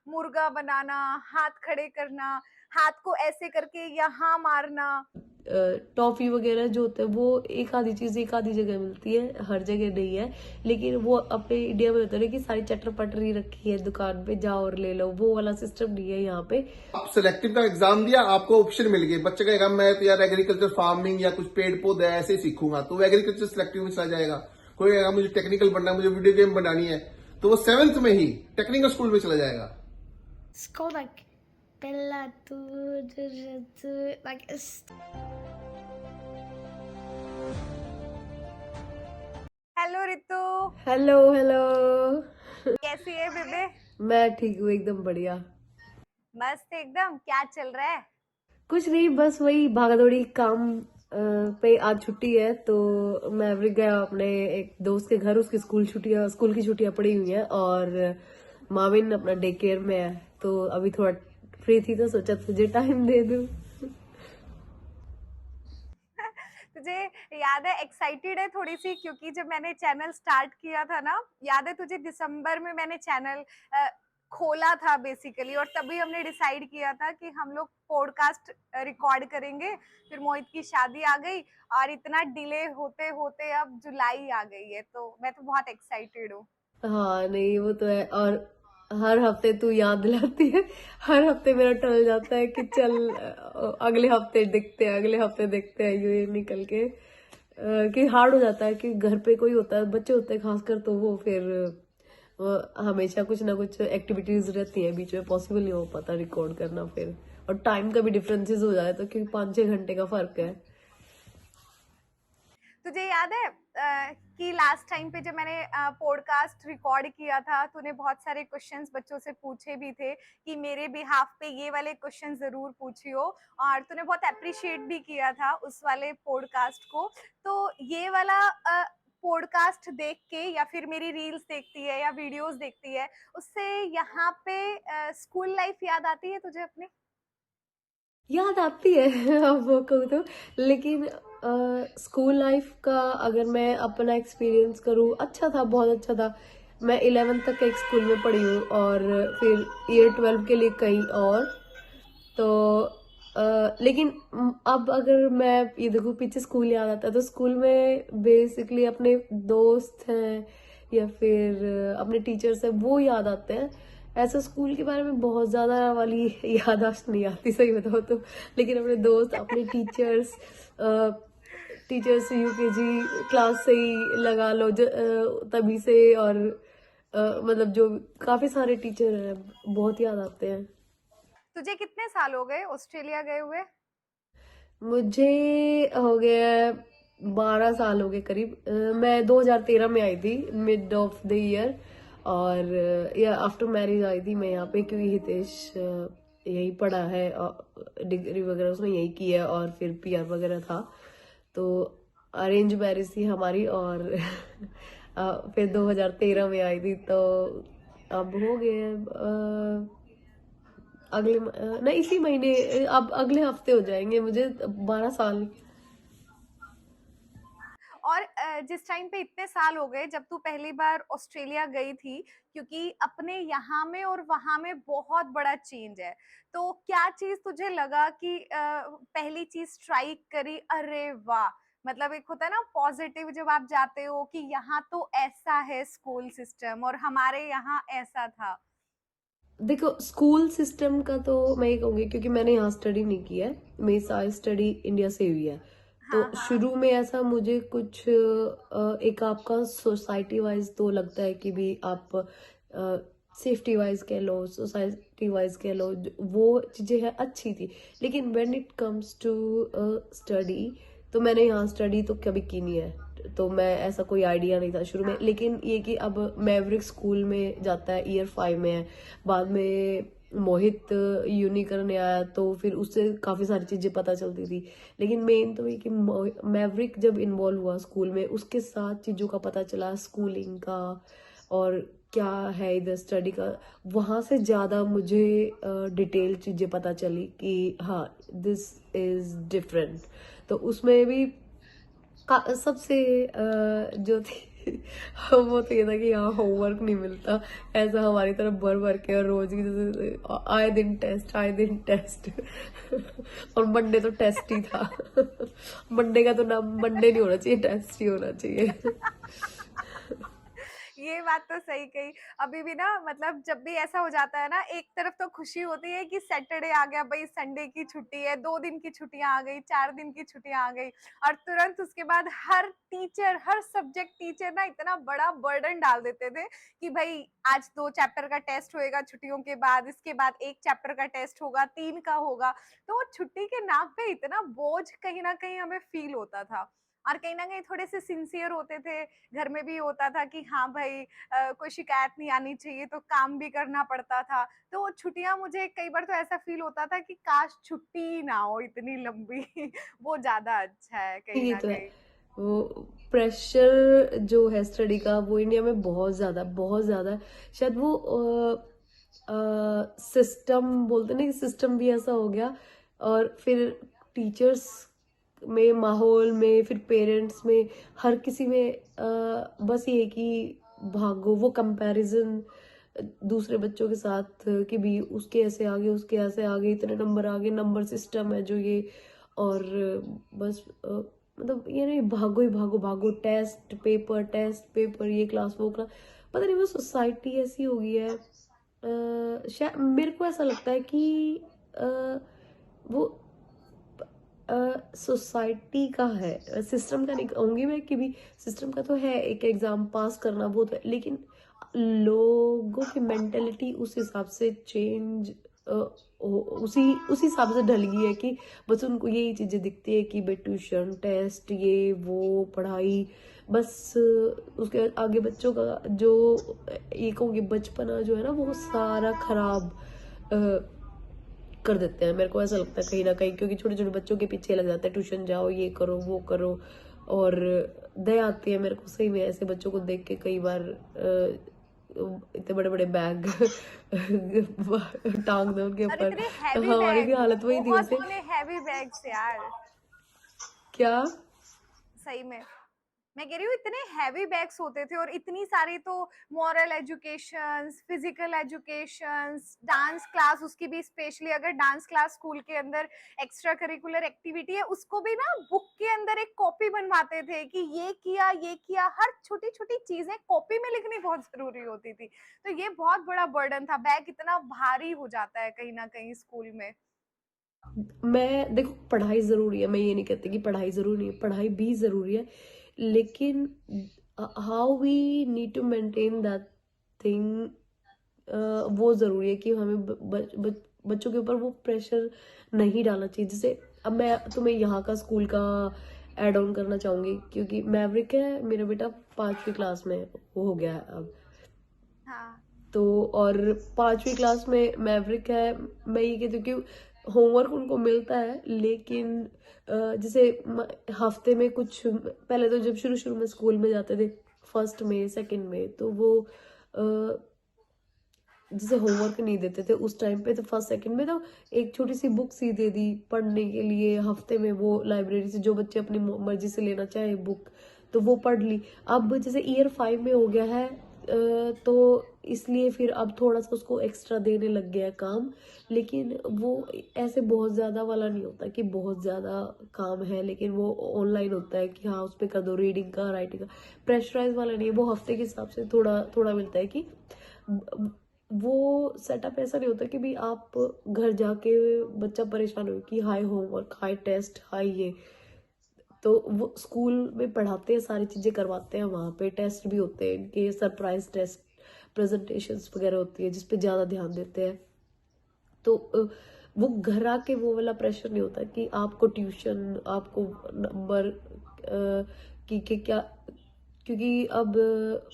मुर्गा बनाना, हाथ खड़े करना, हाथ को ऐसे करके यहाँ मारना। टॉफी वगैरह जो होता है वो एक आधी चीज एक आधी जगह मिलती है, हर जगह नहीं है। लेकिन वो अपने इंडिया में होता है कि सारी चटर पटरी रखी है दुकान पे, जाओ और ले लो, वो वाला सिस्टम नहीं है यहाँ पे। आप सिलेक्टिव का एग्जाम दिया, आपको ऑप्शन मिल गए, बच्चे कहेगा मैं तो यार एग्रीकल्चर फार्मिंग या कुछ पेड़ पौधे ऐसे ही सीखूंगा, तो वो एग्रीकल्चर सिलेक्टिव में चला जाएगा। कोई कहेगा मुझे टेक्निकल बनना है, मुझे वीडियो गेम बनानी है, तो वो 7th में ही टेक्निकल स्कूल में चला जाएगा। It's called like Bella like it's hello Ritu, hello hello. कैसी है बेबे? मैं ठीक हूँ, एकदम बढ़िया। मस्त एकदम। क्या चल रहा है? कुछ नहीं, बस वही भागदौड़ी काम पे। आज छुट्टी है तो मैवरिक गया अपने एक दोस्त के घर, उसकी स्कूल की छुट्टियां पड़ी हुई हैं, और माविन अपना डे केयर में है, तो अभी थोड़ा फ्री थी तो सोचा तुझे टाइम दे दूं। तुझे याद है, एक्साइटेड है थोड़ी सी, क्योंकि जब मैंने चैनल स्टार्ट किया था ना, याद है तुझे, दिसंबर में मैंने चैनल खोला था बेसिकली, और तभी हमने डिसाइड किया था कि हम लोग पॉडकास्ट रिकॉर्ड करेंगे। फिर मोहित की शादी आ गई और इतना डिले होते होते अब जुलाई आ गई है, तो मैं तो बहुत एक्साइटेड हूँ। हाँ नहीं, वो तो है। और हर हफ्ते तू याद दिलाती है, हर हफ्ते मेरा टल जाता है कि चल अगले हफ्ते देखते हैं, अगले हफ्ते देखते हैं, ये निकल के कि हार्ड हो जाता है कि घर पे कोई होता है, बच्चे होते हैं खासकर, तो वो फिर हमेशा कुछ ना कुछ एक्टिविटीज रहती है बीच में, पॉसिबल नहीं हो पाता रिकॉर्ड करना फिर। और टाइम का भी डिफरेंसेस हो जाए तो, क्योंकि 5-6 घंटे का फर्क है। तुझे याद है कि लास्ट टाइम पे जब मैंने पॉडकास्ट रिकॉर्ड किया था, तूने बहुत सारे क्वेश्चंस बच्चों से पूछे भी थे कि मेरे बिहाफ पे ये वाले क्वेश्चन जरूर पूछियो, और तूने बहुत अप्रिशिएट भी किया था उस वाले पॉडकास्ट को। तो ये वाला पॉडकास्ट देख के, या फिर मेरी रील्स देखती है या वीडियोस देखती है, उससे यहाँ पे स्कूल लाइफ याद आती है तुझे अपनी? याद आती है अब वो कहूँ तो। लेकिन स्कूल लाइफ का अगर मैं अपना एक्सपीरियंस करूँ, अच्छा था, बहुत अच्छा था। मैं 11th तक एक स्कूल में पढ़ी हूँ, और फिर ईयर 12 के लिए कहीं और। तो लेकिन अब अगर मैं ये देखूँ पीछे, स्कूल याद आता है तो स्कूल में बेसिकली अपने दोस्त हैं या फिर अपने टीचर्स हैं, वो याद आते हैं। ऐसा स्कूल के बारे में बहुत ज्यादा वाली याददाश्त नहीं आती, सही बताओ तो। लेकिन अपने दोस्त, अपने टीचर्स यूकेजी क्लास से ही लगा लो, तभी से, और मतलब जो काफी सारे टीचर हैं, बहुत याद आते हैं। तुझे कितने साल हो गए ऑस्ट्रेलिया गए हुए? मुझे हो गया 12 साल हो गए करीब। मैं 2013 में आई थी, मिड ऑफ द ईयर, और या आफ्टर मैरिज आई थी मैं यहाँ पे, क्योंकि हितेश यही पढ़ा है, डिग्री वगैरह उसने यही की है, और फिर पीआर वगैरह था, तो अरेंज मैरिज थी हमारी। और फिर 2013 में आई थी, तो अब हो गए नहीं, इसी महीने, अब अगले हफ्ते हो जाएंगे मुझे 12 साल। और जिस टाइम पे इतने साल हो गए जब तू पहली बार ऑस्ट्रेलिया गई थी, क्योंकि अपने यहाँ में और वहां में बहुत बड़ा चेंज है, तो क्या चीज तुझे लगा कि पहली चीज ट्राई करी, अरे वाह, मतलब एक होता है ना पॉजिटिव जब आप जाते हो कि यहाँ तो ऐसा है स्कूल सिस्टम और हमारे यहाँ ऐसा था? देखो, स्कूल सिस्टम का तो मैं ये कहूंगी, क्योंकि मैंने यहाँ स्टडी नहीं किया है, मेरी सारी स्टडी इंडिया से हुई है। तो हाँ हाँ। शुरू में ऐसा मुझे कुछ एक आपका सोसाइटी वाइज तो लगता है कि भी आप सेफ्टी वाइज कह लो, सोसाइटी वाइज कह लो, वो चीजें है अच्छी थी। लेकिन when it comes to study, तो मैंने यहाँ स्टडी तो कभी की नहीं है, तो मैं ऐसा कोई आइडिया नहीं था शुरू में। लेकिन ये कि अब मैवरिक स्कूल में जाता है, ईयर 5 में है, बाद में मोहित यूनी करने आया, तो फिर उससे काफी सारी चीजें पता चलती थी। लेकिन मेन तो ये कि मैवरिक जब इन्वॉल्व हुआ स्कूल में, उसके साथ चीजों का पता चला, स्कूलिंग का और क्या है इधर स्टडी का, वहां से ज्यादा मुझे डिटेल चीजें पता चली कि हाँ, दिस इज डिफरेंट। तो उसमें भी सबसे जो थी वो तो ये था कि यहाँ होमवर्क नहीं मिलता, ऐसा हमारी तरफ भर भर के, और रोज की जैसे आए दिन टेस्ट, आए दिन टेस्ट। और मंडे तो टेस्ट ही था। मंडे का तो नाम मंडे नहीं होना चाहिए, टेस्ट ही होना चाहिए। ये बात तो सही कही। अभी भी ना मतलब जब भी ऐसा हो जाता है ना, एक तरफ तो खुशी होती है कि सैटरडे आ गया भाई, संडे की छुट्टी है, 2 दिन की छुट्टियां आ गई, 4 दिन की छुट्टियां आ गई, और तुरंत उसके बाद हर टीचर, हर सब्जेक्ट टीचर ना इतना बड़ा बर्डन डाल देते थे कि भाई आज 2 चैप्टर का टेस्ट होएगा छुट्टियों के बाद, इसके बाद 1 चैप्टर का टेस्ट होगा, 3 का होगा। तो वो छुट्टी के नाम पे इतना बोझ कहीं ना कहीं हमें फील होता था। और कहीं ना कहीं थोड़े से सिंसियर होते थे, घर में भी होता था कि हाँ भाई कोई शिकायत नहीं आनी चाहिए, तो काम भी करना पड़ता था। तो छुट्टियां, मुझे कई बार तो ऐसा फील होता था कि काश छुट्टी ही ना हो इतनी लंबी। वो ज्यादा अच्छा है कहीं ये ना तो है, कहीं। वो प्रेशर जो है स्टडी का, वो इंडिया में बहुत ज्यादा है। शायद वो सिस्टम बोलते ना, कि सिस्टम भी ऐसा हो गया, और फिर टीचर्स में, माहौल में, फिर पेरेंट्स में, हर किसी में बस ये है कि भागो, वो कंपैरिजन दूसरे बच्चों के साथ, कि भी उसके ऐसे आगे, उसके ऐसे आगे, इतने नंबर आगे, नंबर सिस्टम है जो ये, और बस मतलब ये नहीं, भागो ही भागो भागो, टेस्ट पेपर, ये क्लास वो क्लास। पता नहीं वो सोसाइटी ऐसी हो गई है। शायद मेरे को ऐसा लगता है कि वो सोसाइटी का है, सिस्टम का नहीं कहूंगी मैं, कि भी सिस्टम का तो है, एक एग्जाम पास करना वो तो है, लेकिन लोगों की मेंटेलिटी उस हिसाब से चेंज, उसी हिसाब से ढल गई है कि बस उनको यही चीजें दिखती है कि भाई ट्यूशन, टेस्ट, ये वो पढ़ाई, बस उसके आगे बच्चों का जो ये कहूँगी बचपना जो है ना, वो सारा खराब कर देते हैं। मेरे को ऐसा लगता है कहीं ना कहीं, क्योंकि छोटे छोटे बच्चों के पीछे लग जाते हैं, ट्यूशन जाओ, ये करो, वो करो, और दया आती है मेरे को सही में ऐसे बच्चों को देख के कई बार। इतने बड़े बड़े बैग टांग दे उनके और ऊपर। इतने हैवी हमारी भी बैग, हालत वही थी बहुत वैसे। होने हैवी बैग्स यार। क्या? सही में मैं कह रही हूँ, इतने हैवी बैग्स होते थे, और इतनी सारी तो moral education, physical education, dance class, उसकी भी स्पेशली अगर डांस क्लास स्कूल के अंदर एक्स्ट्रा करिकुलर एक्टिविटी है, उसको भी ना बुक के अंदर एक कॉपी बनवाते थे कि ये किया, ये किया, हर छोटी छोटी चीजें कॉपी में लिखनी बहुत जरूरी होती थी। तो ये बहुत बड़ा बर्डन था, बैग इतना भारी हो जाता है कहीं ना कहीं स्कूल में। मैं देखो, पढ़ाई जरूरी है, मैं ये नहीं कहती कि पढ़ाई जरूरी नहीं है, पढ़ाई भी जरूरी है, लेकिन how we need to maintain that thing, वो जरूरी है कि हमें बच्चों के ऊपर वो प्रेशर नहीं डालना चाहिए। जैसे अब मैं तुम्हें यहाँ का स्कूल का ऐड ऑन करना चाहूंगी, क्योंकि मैवरिक है मेरा बेटा, 5वीं क्लास में वो हो गया है अब। हाँ तो और 5वीं क्लास में मैवरिक है, मैं ये कहती हूँ कि होमवर्क उनको मिलता है, लेकिन जैसे हफ्ते में कुछ, पहले तो जब शुरू शुरू में स्कूल में जाते थे, फर्स्ट में सेकंड में, तो वो जैसे होमवर्क नहीं देते थे उस टाइम पे, तो फर्स्ट सेकंड में तो एक छोटी सी बुक सी दे दी पढ़ने के लिए, हफ्ते में वो लाइब्रेरी से जो बच्चे अपनी मर्जी से लेना चाहे बुक, तो वो पढ़ ली। अब जैसे ईयर 5 में हो गया है, तो इसलिए फिर अब थोड़ा सा उसको एक्स्ट्रा देने लग गया है काम, लेकिन वो ऐसे बहुत ज्यादा वाला नहीं होता कि बहुत ज्यादा काम है, लेकिन वो ऑनलाइन होता है कि हाँ उस पर कर दो, रीडिंग का, राइटिंग का, प्रेशराइज वाला नहीं है, वो हफ्ते के हिसाब से थोड़ा थोड़ा मिलता है कि वो सेटअप ऐसा नहीं होता कि भी आप घर जाके बच्चा परेशान हो कि high homework, high test, high ये। तो वो स्कूल में पढ़ाते हैं, सारी चीजें करवाते हैं, वहां पे टेस्ट भी होते हैं इनके, सरप्राइज टेस्ट, प्रेजेंटेशंस वगैरह होती है जिसपे ज्यादा ध्यान देते हैं। तो वो घर आके वो वाला प्रेशर नहीं होता कि आपको ट्यूशन, आपको नंबर की क्या, क्योंकि अब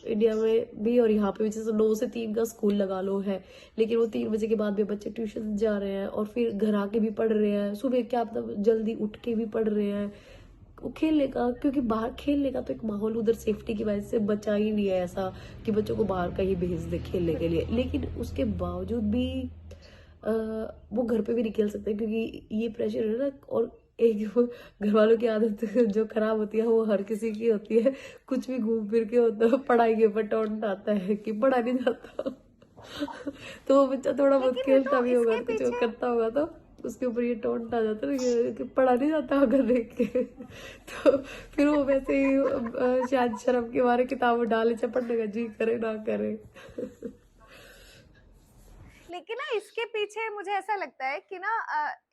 इंडिया में भी और यहाँ पे भी जैसे 9 से 3 का स्कूल लगा लो है, लेकिन वो 3 बजे के बाद भी बच्चे ट्यूशन जा रहे हैं, और फिर घर आके भी पढ़ रहे हैं, सुबह क्या मतलब जल्दी उठ के भी पढ़ रहे हैं, वो खेलने का, क्योंकि बाहर खेलने का तो एक माहौल उधर सेफ्टी की वजह से बचा ही नहीं है ऐसा कि बच्चों को बाहर कहीं भेज दे खेलने के लिए, लेकिन उसके बावजूद भी वो घर पे भी नहीं खेल सकते, क्योंकि ये प्रेशर है ना। और एक वो घर वालों की आदत जो खराब होती है वो हर किसी की होती है, कुछ भी घूम फिर के होता है पढ़ाई के ऊपर टोन आता है कि पढ़ा नहीं जाता। तो वो बच्चा थोड़ा बहुत लेकिन वो खेलता तो भी होगा, इसके कुछ वो पीछे करता होगा, तो उसके ऊपर ये टोन आ जाता है ना कि पढ़ा नहीं जाता अगर देख के। तो फिर वो वैसे ही शायद शर्म के मारे किताब डाले, चाहे पढ़ने का जी करे ना करे। लेकिन ना इसके पीछे मुझे ऐसा लगता है कि ना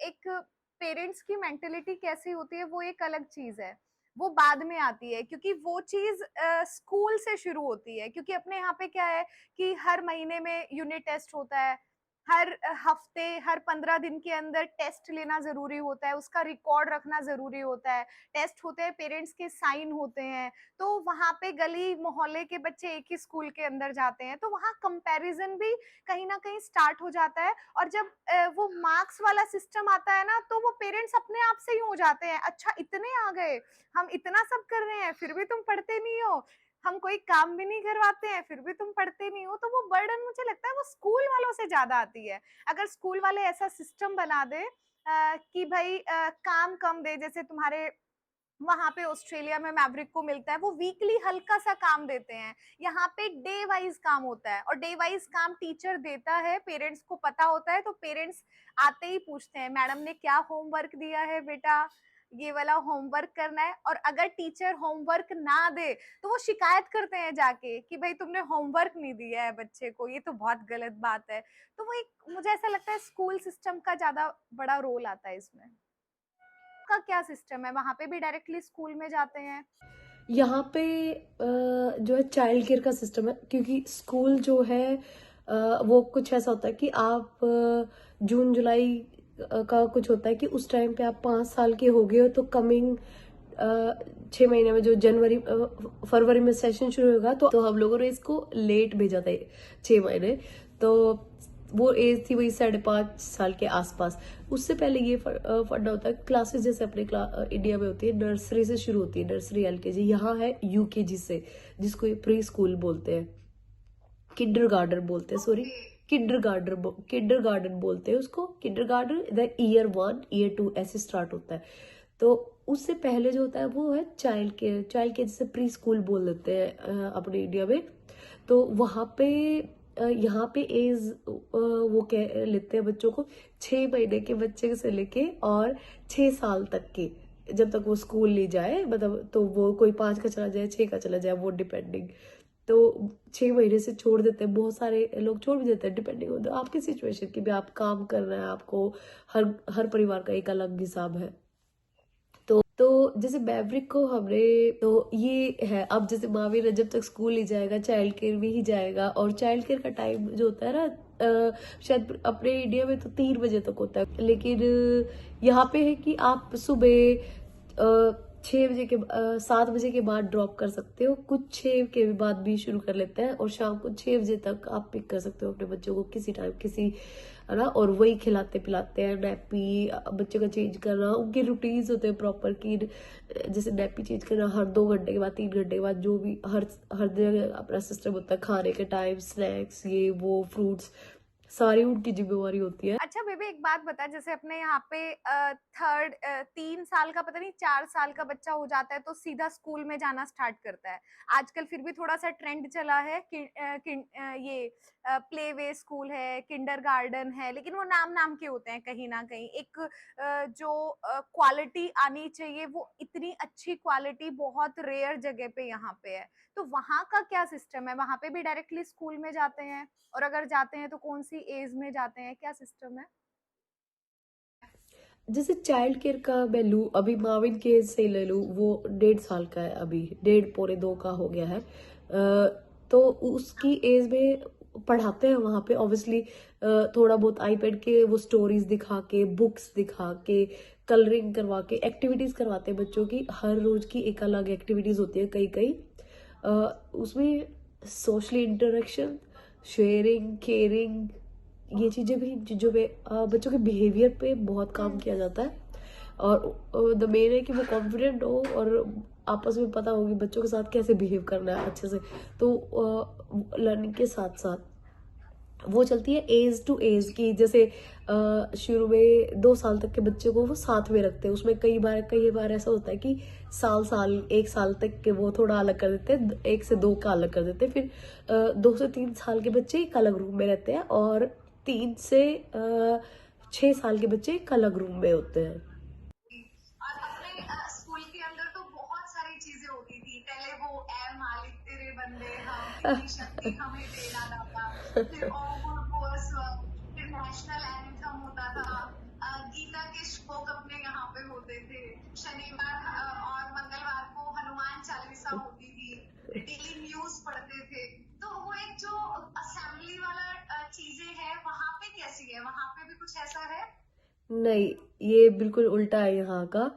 एक पेरेंट्स की मेंटेलिटी कैसी होती है वो एक अलग चीज है, वो बाद में आती है, क्योंकि वो चीज स्कूल से शुरू होती है। क्योंकि अपने यहाँ पे क्या है कि हर महीने में यूनिट टेस्ट होता है, हर हफ्ते, हर 15 दिन के अंदर टेस्ट लेना जरूरी होता है, उसका रिकॉर्ड रखना जरूरी होता है, टेस्ट होते हैं, पेरेंट्स के साइन होते हैं। तो वहां पे गली मोहल्ले के बच्चे एक ही स्कूल के अंदर जाते हैं, तो वहां कंपैरिजन भी कहीं ना कहीं स्टार्ट हो जाता है। और जब वो मार्क्स वाला सिस्टम आता है ना, तो वो पेरेंट्स अपने आप से ही हो जाते हैं, अच्छा इतने आ गए, हम इतना सब कर रहे हैं फिर भी तुम पढ़ते नहीं हो, हम कोई काम भी नहीं करवाते हैं फिर भी तुम पढ़ते नहीं हो। तो वो बर्डन मुझे लगता है वो स्कूल वालों से ज्यादा आती है। अगर स्कूल वाले ऐसा सिस्टम बना दे कि भाई काम कम दे, जैसे तुम्हारे वहां पे ऑस्ट्रेलिया में मैवरिक को मिलता है, वो वीकली हल्का सा काम देते हैं, यहाँ पे डे वाइज काम होता है, और डे वाइज काम टीचर देता है, पेरेंट्स को पता होता है, तो पेरेंट्स आते ही पूछते हैं मैडम ने क्या होमवर्क दिया है बेटा, ये वाला होमवर्क करना है। और अगर टीचर होमवर्क ना दे तो वो शिकायत करते हैं जाके कि भाई तुमने होमवर्क नहीं दिया है बच्चे को, ये तो बहुत गलत बात है। तो वो एक, मुझे ऐसा लगता है स्कूल सिस्टम का ज्यादा बड़ा रोल आता है इसमें। का क्या सिस्टम है, वहां पे भी डायरेक्टली स्कूल में जाते हैं? यहाँ पे जो है चाइल्ड केयर का सिस्टम है, क्योंकि स्कूल जो है वो कुछ ऐसा होता है कि आप जून जुलाई का कुछ होता है कि उस टाइम पे आप 5 साल के हो गए हो, तो कमिंग 6 महीने में जो जनवरी फरवरी में सेशन शुरू होगा, तो हम लोगों ने इसको लेट भेजा था 6 महीने। तो वो एज थी वही 5.5 साल के आसपास। उससे पहले ये फंडा होता है, क्लासेस जैसे अपने इंडिया में होती है, नर्सरी से शुरू होती है, नर्सरी एलकेजी, यहाँ है यूकेजी से, जिसको ये प्री स्कूल बोलते हैं, किंडरगार्टन बोलते हैं, सॉरी किंडरगार्टन बोलते हैं उसको, किंडरगार्टन द ईयर 1 ईयर 2 ऐसे स्टार्ट होता है। तो उससे पहले जो होता है वो है चाइल्ड केयर जिसे प्री स्कूल बोल देते हैं अपने इंडिया में। तो वहां पे यहाँ पे एज वो कह लेते हैं बच्चों को 6 महीने के बच्चे से लेके और 6 साल तक के, जब तक वो स्कूल नहीं जाए, मतलब तो वो कोई 5 का चला जाए 6 का चला जाए, वो डिपेंडिंग। तो 6 महीने से छोड़ देते हैं, बहुत सारे लोग छोड़ भी देते हैं, डिपेंडिंग होता है आपकी सिचुएशन की भी, आप काम कर रहे हैं, आपको हर परिवार का एक अलग हिसाब है। तो जैसे मैवरिक को हमने, तो ये है अब जैसे महावीर जब तक स्कूल ही जाएगा चाइल्ड केयर में ही जाएगा, और चाइल्ड केयर का टाइम जो होता है ना शायद अपने इंडिया में तो 3 बजे तक होता है, लेकिन यहाँ पे है कि आप सुबह 6 बजे के 7 बजे के बाद ड्रॉप कर सकते हो, कुछ 6 के बाद भी शुरू कर लेते हैं, और शाम को 6 बजे तक आप पिक कर सकते हो अपने बच्चों को किसी टाइम, किसी है ना। और वही खिलाते पिलाते हैं, नैपी बच्चे का चेंज करना, उनके रूटीन्स होते हैं प्रॉपर की, जैसे नैपी चेंज करना हर 2 घंटे के बाद, 3 घंटे के बाद, जो भी हर जगह अपना सिस्टम होता है, खाने के टाइम, स्नैक्स, ये वो, फ्रूट्स, सारी उनकी जिम्मेवारी होती है। अच्छा बेबी एक बात बता, जैसे अपने यहाँ पे 3 साल का, पता नहीं 4 साल का बच्चा हो जाता है तो सीधा स्कूल में जाना स्टार्ट करता है। आजकल फिर भी थोड़ा सा ट्रेंड चला है कि ये प्ले वे स्कूल है, किंडरगार्टन है, लेकिन वो नाम नाम के होते हैं कहीं ना कहीं। एक जो क्वालिटी आनी चाहिए वो इतनी अच्छी क्वालिटी बहुत रेयर जगह पे यहाँ पे है। तो वहां का क्या सिस्टम है, वहां पे भी डायरेक्टली स्कूल में जाते हैं, और अगर जाते हैं तो कौन सी एज में जाते हैं, क्या सिस्टम है? जैसे चाइल्ड केयर का मैं लूँ, अभी माविन के एज से ही ले लूँ, वो 1.5 साल का है, अभी 1.5 पौने 2 का हो गया है। तो उसकी एज में पढ़ाते हैं वहाँ पे ऑब्वियसली, थोड़ा बहुत आईपैड के वो स्टोरीज दिखा के, बुक्स दिखा के, कलरिंग करवा के, एक्टिविटीज करवाते हैं बच्चों की, हर रोज की एक अलग एक्टिविटीज होती है कई कई। उसमें सोशली इंटरेक्शन, शेयरिंग, केयरिंग, ये चीजें भी चीजों पे बच्चों के बिहेवियर पे बहुत काम किया जाता है। और द मेन है कि वो कॉन्फिडेंट हो और आपस में पता हो कि बच्चों के साथ कैसे बिहेव करना है अच्छे से। तो लर्निंग के साथ साथ वो चलती है एज टू एज की। जैसे शुरू में 2 साल तक के बच्चे को वो साथ में रखते हैं, उसमें कई बार ऐसा होता है कि साल 1 साल तक के वो थोड़ा अलग कर देते हैं, 1 से 2 का अलग कर देते हैं। फिर 2 से 3 साल के बच्चे एक अलग रूम में रहते हैं, और 3 से 6 साल के बच्चे एक अलग रूम में होते हैं। और अपने स्कूल के अंदर तो बहुत सारी चीजें होती थी। पहले वो ऐ मालिक तेरे बंदे हम, इतनी शक्ति हमें देना दाता, फिर ओम भूर्भुवः स्वः, फिर नेशनल एंथम होता था, गीता के श्लोक अपने यहाँ पे होते थे, शनिवार और मंगलवार को हनुमान चालीसा होती थी, डेली न्यूज पढ़ते थे। तो वो एक जो असेंबली वाला चीजें है वहां पे कैसी है, वहां पे भी कुछ ऐसा है? नहीं, ये बिल्कुल उल्टा है यहाँ का।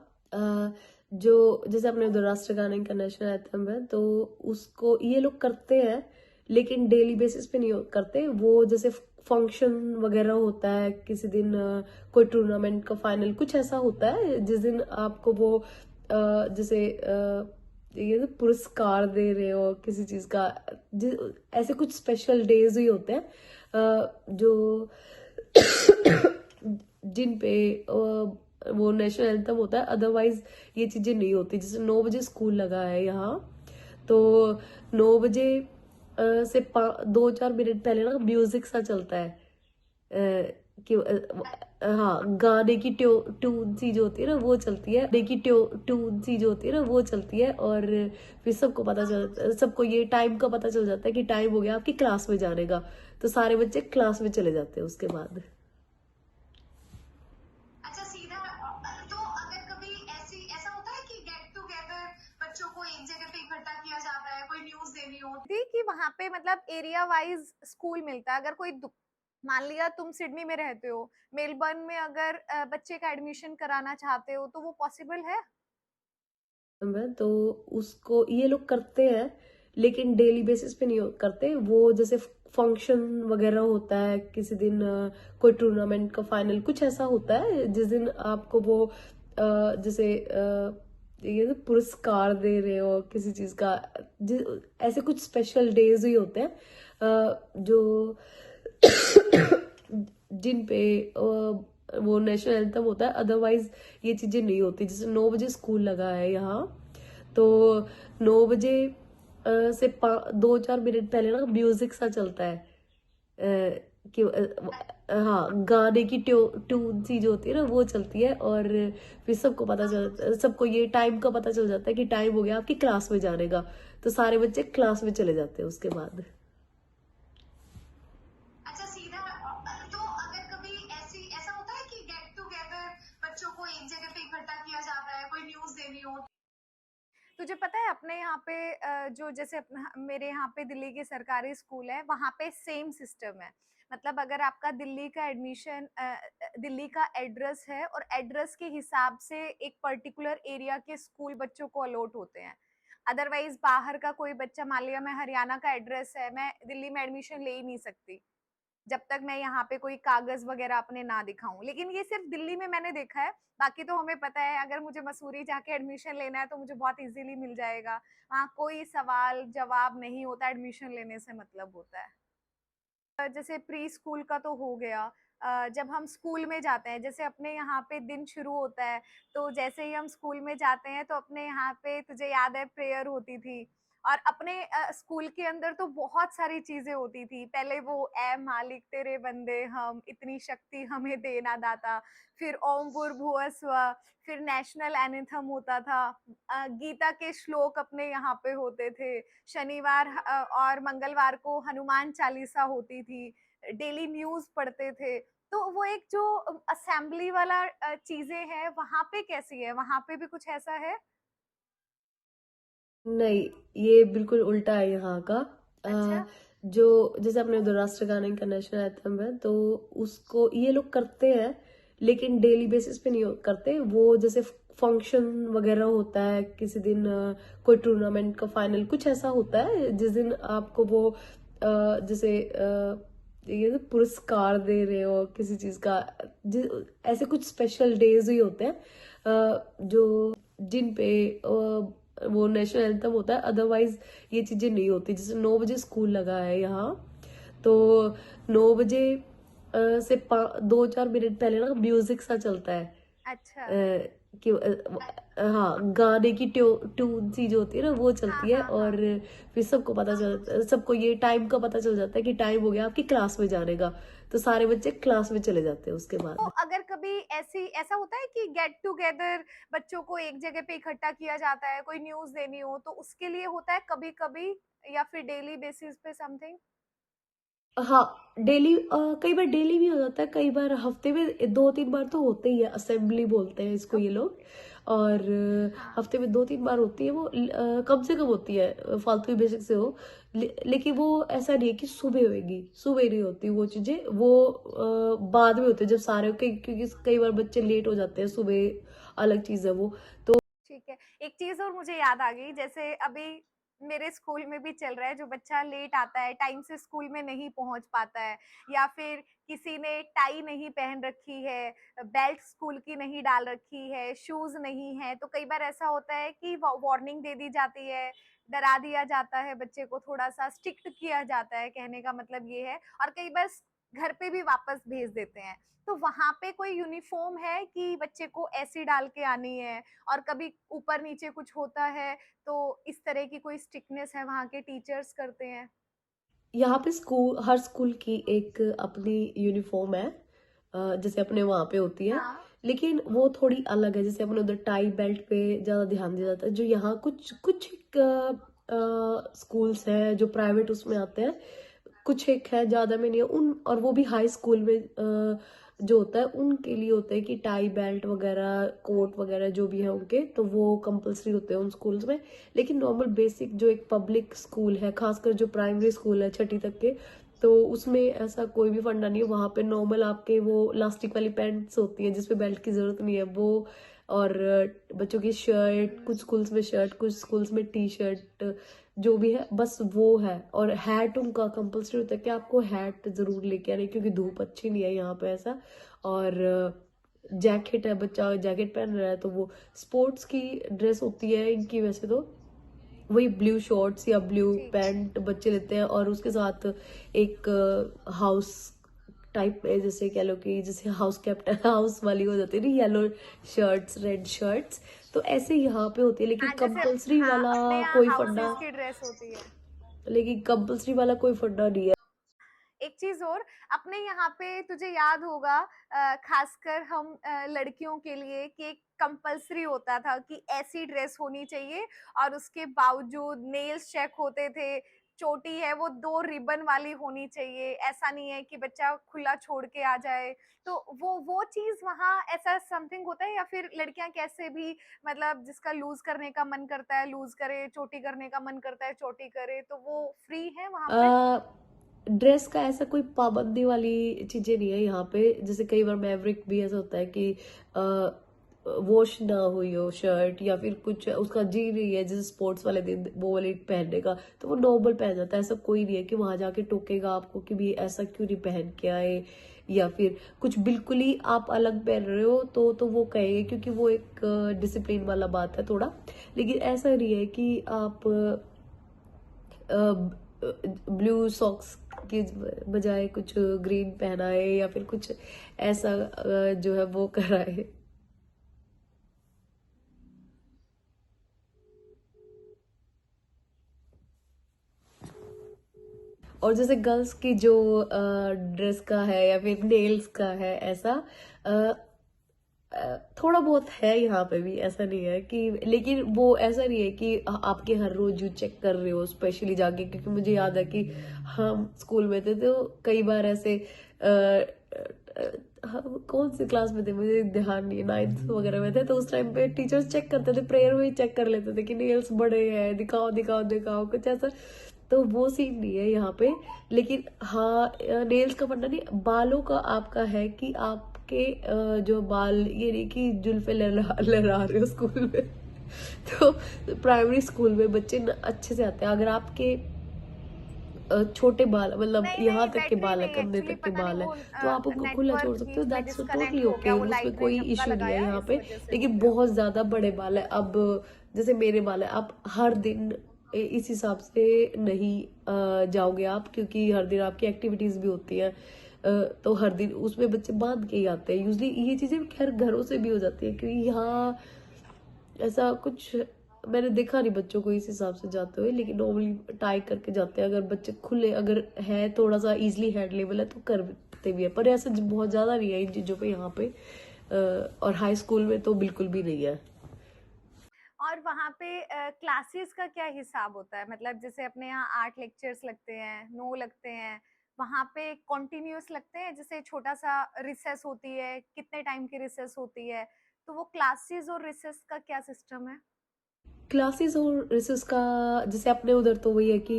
जो जैसे अपने उधर राष्ट्रगान का नेशनल एंथम है, तो उसको ये लोग करते हैं, लेकिन डेली बेसिस पे नहीं करते। वो जैसे फंक्शन वगैरह होता है, किसी दिन कोई टूर्नामेंट का फाइनल कुछ ऐसा होता है, जिस दिन आपको वो जैसे ये तो पुरस्कार दे रहे हो किसी चीज का, ऐसे कुछ स्पेशल डेज ही होते हैं जो जिन पे वो नेशनल एंथम होता है। अदरवाइज ये चीजें नहीं होती। जैसे 9 बजे स्कूल लगा है यहाँ, तो 9 बजे से 2-4 मिनट पहले ना म्यूजिक सा चलता है, कि हाँ, गाने की ट्यून सी जो होती है ना वो चलती है, गाने की ट्यून सी जो होती है ना वो चलती है। और फिर सबको ये टाइम का पता चल जाता है कि टाइम हो गया आपकी क्लास में जाने का, तो सारे बच्चे क्लास में चले जाते हैं उसके बाद। अच्छा, सीधा तो अगर कभी ऐसा होता है कि गेट टुगेदर बच्चों को एक जगह पे इकट्ठा किया जाता है, कोई न्यूज देनी होती कि वहां पे मतलब एरिया वाइज स्कूल मिलता है। अगर कोई मान लिया तुम सिडनी में रहते हो, मेलबर्न में अगर बच्चे का एडमिशन कराना चाहते हो तो वो पॉसिबल है? तो उसको ये लोग करते हैं, लेकिन डेली बेसिस पे नहीं करते। वो जैसे फंक्शन वगैरह होता है, किसी दिन कोई टूर्नामेंट का फाइनल कुछ ऐसा होता है, जिस दिन आपको वो जैसे ये तो पुरस्कार दे रहे हो किसी चीज का, ऐसे कुछ स्पेशल डेज ही होते हैं जो जिन पे वो नेशनल एंथम होता है। अदरवाइज ये चीजें नहीं होती। जैसे 9 बजे स्कूल लगा है यहाँ, तो 9 बजे से 2-4 मिनट पहले ना म्यूजिक सा चलता है, कि हाँ, गाने की ट्यून सी जो होती है ना वो चलती है। और फिर सबको ये टाइम का पता चल जाता है कि टाइम हो गया आपकी क्लास में जाने का, तो सारे बच्चे क्लास में चले जाते हैं उसके बाद। अच्छा, सीधा तो अगर कभी ऐसा होता है कि गेट टुगेदर बच्चों को एक जगह पे इकट्ठा किया जाता है, कोई न्यूज देनी हो। तुझे पता है अपने यहाँ पे जो जैसे मेरे यहाँ पे दिल्ली के सरकारी स्कूल है, वहाँ पे सेम सिस्टम है। मतलब अगर आपका दिल्ली का एडमिशन दिल्ली का एड्रेस है और एड्रेस के हिसाब से एक पर्टिकुलर एरिया के स्कूल बच्चों को अलॉट होते हैं। अदरवाइज बाहर का कोई बच्चा, मान लिया मैं हरियाणा का एड्रेस है, मैं दिल्ली में एडमिशन ले ही नहीं सकती जब तक मैं यहाँ पे कोई कागज वगैरह अपने ना दिखाऊं। लेकिन ये सिर्फ दिल्ली में मैंने देखा है, बाकी तो हमें पता है अगर मुझे मसूरी जाके एडमिशन लेना है तो मुझे बहुत इजीली मिल जाएगा। वहाँ कोई सवाल जवाब नहीं होता, एडमिशन लेने से मतलब होता है। जैसे प्री स्कूल का तो हो गया। जब हम स्कूल में जाते हैं, जैसे अपने यहाँ पे दिन शुरू होता है, तो जैसे ही हम स्कूल में जाते हैं तो अपने यहाँ पे तुझे याद है प्रेयर होती थी। और अपने स्कूल के अंदर तो बहुत सारी चीजें होती थी। पहले वो ऐ मालिक तेरे बंदे हम, इतनी शक्ति हमें देना दाता, फिर ओम भूर्भुवः स्वः, फिर नेशनल एंथम होता था, गीता के श्लोक अपने यहाँ पे होते थे, शनिवार और मंगलवार को हनुमान चालीसा होती थी, डेली न्यूज पढ़ते थे। तो वो एक जो असेंबली वाला चीजें है वहां पे कैसी है, वहां पे भी कुछ ऐसा है? नहीं, ये बिल्कुल उल्टा है यहाँ का। अच्छा, जो जैसे अपने उधर राष्ट्रगान का नेशनल एंथम है, तो उसको ये लोग करते हैं, लेकिन डेली बेसिस पे नहीं करते। वो जैसे फंक्शन वगैरह होता है, किसी दिन कोई टूर्नामेंट का फाइनल कुछ ऐसा होता है, जिस दिन आपको वो जैसे ये तो पुरस्कार दे रहे हो किसी चीज का, ऐसे कुछ स्पेशल डेज ही होते हैं जो जिन पे वो नेशनल एंथम होता है। अदरवाइज ये चीजें नहीं होती। जैसे 9 बजे स्कूल लगा है यहाँ, तो 9 बजे से 2-4 मिनट पहले ना म्यूजिक सा चलता है, अच्छा। हाँ, गाने की ट्यून सी जो होती है ना वो हाँ चलती है, हाँ और हाँ। फिर सबको ये टाइम का पता चल जाता है कि टाइम हो गया आपकी क्लास में जाने का, तो सारे बच्चे क्लास में चले जाते हैं उसके तो बाद। अगर कभी ऐसा होता है कि गेट टुगेदर बच्चों को एक जगह पे इकट्ठा किया जाता है, कोई न्यूज़ देनी हो, तो उसके लिए होता है कभी-कभी या फिर डेली बेसिस पे समथिंग? हाँ, डेली, कई बार डेली भी हो जाता है, कई बार हफ्ते में 2-3 बार तो होते ही है, असेंबली बोलते हैं इसको ये लोग। ओके। और हाँ। हफ्ते में 2-3 बार होती है वो, कम से कम होती है, फालतू की बेशक से हो, लेकिन वो ऐसा नहीं है कि सुबह होएगी, सुबह नहीं होती वो चीजें, वो बाद में होते हैं जब सारे, क्योंकि कई बार बच्चे लेट हो जाते हैं सुबह, अलग चीज है वो। ठीक है। एक चीज़ और मुझे याद आ गई, जैसे अभी मेरे स्कूल में भी चल रहा है, जो बच्चा लेट आता है, टाइम से स्कूल में नहीं पहुँच पाता है, या फिर किसी ने टाई नहीं पहन रखी है, बेल्ट स्कूल की नहीं डाल रखी है, शूज़ नहीं है, तो कई बार ऐसा होता है कि वार्निंग दे दी जाती है, डरा दिया जाता है बच्चे को, थोड़ा-सा स्ट्रिक्ट किया जाता है, कहने का मतलब ये है, और कई बार घर पे भी वापस भेज देते हैं। तो वहाँ पे कोई यूनिफ़ॉर्म है कि बच्चे को ऐसी डाल के आनी है, और कभी ऊपर-नीचे कुछ होता है, तो इस तरह की कोई स्ट्रिक्टनेस है वहाँ के टीचर्स करते हैं? यहाँ पे हर स्कूल की एक अपनी यूनिफॉर्म है, जैसे अपने वहाँ पे होती है, हाँ। लेकिन वो थोड़ी अलग है। जैसे अपने उधर टाई बेल्ट पे ज्यादा ध्यान दिया जाता है, जो यहाँ कुछ कुछ स्कूल्स हैं जो प्राइवेट उसमें आते हैं, कुछ एक है, ज्यादा में नहीं है उन, और वो भी हाई स्कूल में जो होता है उनके लिए होता है कि टाई बेल्ट वगैरह, कोट वगैरह जो भी है उनके, तो वो कंपलसरी होते हैं उन स्कूल्स में। लेकिन नॉर्मल बेसिक जो एक पब्लिक स्कूल है, खासकर जो प्राइमरी स्कूल है 6ठी तक के, तो उसमें ऐसा कोई भी फंडा नहीं है। वहां पे नॉर्मल आपके वो इलास्टिक वाली पैंट्स होती है जिसपे बेल्ट की जरूरत नहीं है वो, और बच्चों की शर्ट, कुछ स्कूल्स में शर्ट, कुछ स्कूल्स में टी शर्ट, जो भी है बस वो है। और हैट उनका कंपलसरी होता है कि आपको हैट जरूर लेके आनी, क्योंकि धूप अच्छी नहीं है यहाँ पे ऐसा। और जैकेट है, बच्चा जैकेट पहन रहा है तो वो स्पोर्ट्स की ड्रेस होती है इनकी वैसे तो, वही ब्लू शॉर्ट्स या ब्लू ठीक है। पैंट बच्चे लेते हैं, और उसके साथ एक हाउस टाइप में, जैसे कह लो कि जैसे हाउस कैप्टन हाउस वाली हो जाती है ना, येलो शर्ट्स, रेड शर्ट्स, तो ऐसे यहाँ पे होती है। हाँ, जैसे हाँ, अपने यहाँ हाउसेस की ड्रेस होती है। लेकिन कंपल्सरी वाला कोई फंडा नहीं है। एक चीज और, अपने यहाँ पे तुझे याद होगा, खासकर हम लड़कियों के लिए कि एक कंपलसरी होता था कि ऐसी ड्रेस होनी चाहिए, और उसके बावजूद नेल्स चेक होते थे, चोटी है वो 2 रिबन वाली होनी चाहिए, ऐसा नहीं है कि बच्चा खुला छोड़ के आ जाए। तो वो चीज वहाँ ऐसा समथिंग होता है, या फिर लड़कियां कैसे भी, मतलब जिसका लूज करने का मन करता है लूज करे, चोटी करने का मन करता है चोटी करे, तो वो फ्री है वहां पे? ड्रेस का ऐसा कोई पाबंदी वाली चीजें नहीं है यहाँ पे। जैसे कई बार मैवरिक भी ऐसा होता है कि वॉश ना हुई हो शर्ट, या फिर कुछ उसका जी नहीं है जैसे स्पोर्ट्स वाले दिन वो वाली पहनने का, तो वो नॉर्मल पहन जाता है। ऐसा कोई नहीं है कि वहां जाके टोकेगा आपको कि भी ऐसा क्यों नहीं पहन के आए, या फिर कुछ बिल्कुल ही आप अलग पहन रहे हो तो वो कहेंगे, क्योंकि वो एक डिसिप्लिन वाला बात है थोड़ा। लेकिन ऐसा नहीं है कि आप ब्लू सॉक्स की बजाय कुछ ग्रीन पहना है, या फिर कुछ ऐसा जो है वो कराए। और जैसे गर्ल्स की जो ड्रेस का है या फिर नेल्स का है, ऐसा अ, थोड़ा बहुत है यहाँ पे भी, ऐसा नहीं है कि, लेकिन वो ऐसा नहीं है कि आपके हर रोज यू चेक कर रहे हो स्पेशली जाके। क्योंकि मुझे याद है कि हम स्कूल में थे तो कई बार ऐसे हम कौन सी क्लास में थे मुझे ध्यान नहीं है, 9th वगैरह में थे, तो उस टाइम पे टीचर्स चेक करते थे, प्रेयर में ही चेक कर लेते थे कि नेल्स बड़े हैं, दिखाओ दिखाओ दिखाओ, कुछ ऐसा। तो वो सीन नहीं है यहाँ पे। लेकिन हाँ, नेल्स का पढ़ना नहीं, बालों का आपका है कि आपके जो बाल, ये नहीं कि जुल्फे लहरा रहे हो स्कूल में तो प्राइमरी स्कूल में बच्चे अच्छे से आते हैं। अगर आपके छोटे बाल, मतलब नहीं यहाँ नहीं, तक के बैटरी बाल है, नहीं, कंधे एक्चुअली तक के पता नहीं बाल है, वो तो आप उनको खुला छोड़ नेटवर्क सकते हो, बीच में दैट्स टोटली डिस्कनेक्ट हो ओके, गया, वो उसमें लाइट ने कोई झपका इशू नहीं है लगाया, यहाँ इस पे। वजह से हो लेकिन गया। बहुत ज्यादा बड़े बाल है अब, जैसे मेरे बाल है अब, हर दिन इस हिसाब से नहीं जाओगे आप, क्योंकि हर दिन आपकी एक्टिविटीज भी होती हैं, तो हर दिन उसमें बच्चे बांध के ही आते हैं। यूजली ये चीजें खैर घरों से भी हो जाती है, क्योंकि यहाँ ऐसा कुछ मैंने देखा नहीं बच्चों को इस हिसाब से जाते हुए, लेकिन नॉर्मली टाई करके जाते हैं। अगर बच्चे खुले अगर है, थोड़ा सा इजीली हैंडलेबल है तो करते भी है, पर ऐसा बहुत ज्यादा नहीं है इन चीजों पे यहाँ पे। और हाई स्कूल में तो बिल्कुल भी नहीं है। और वहाँ पे क्लासेस का क्या हिसाब होता है? मतलब जैसे अपने यहाँ 8 लेक्चर्स लगते हैं, 9 लगते हैं, वहाँ पे कंटिन्यूअस लगते हैं? जैसे छोटा सा रिसेस होती है, कितने टाइम की रिसेस होती है? तो वो क्लासेस और रिसेस का क्या सिस्टम है? क्लासेस और रिसेस का जैसे अपने उधर तो वही है कि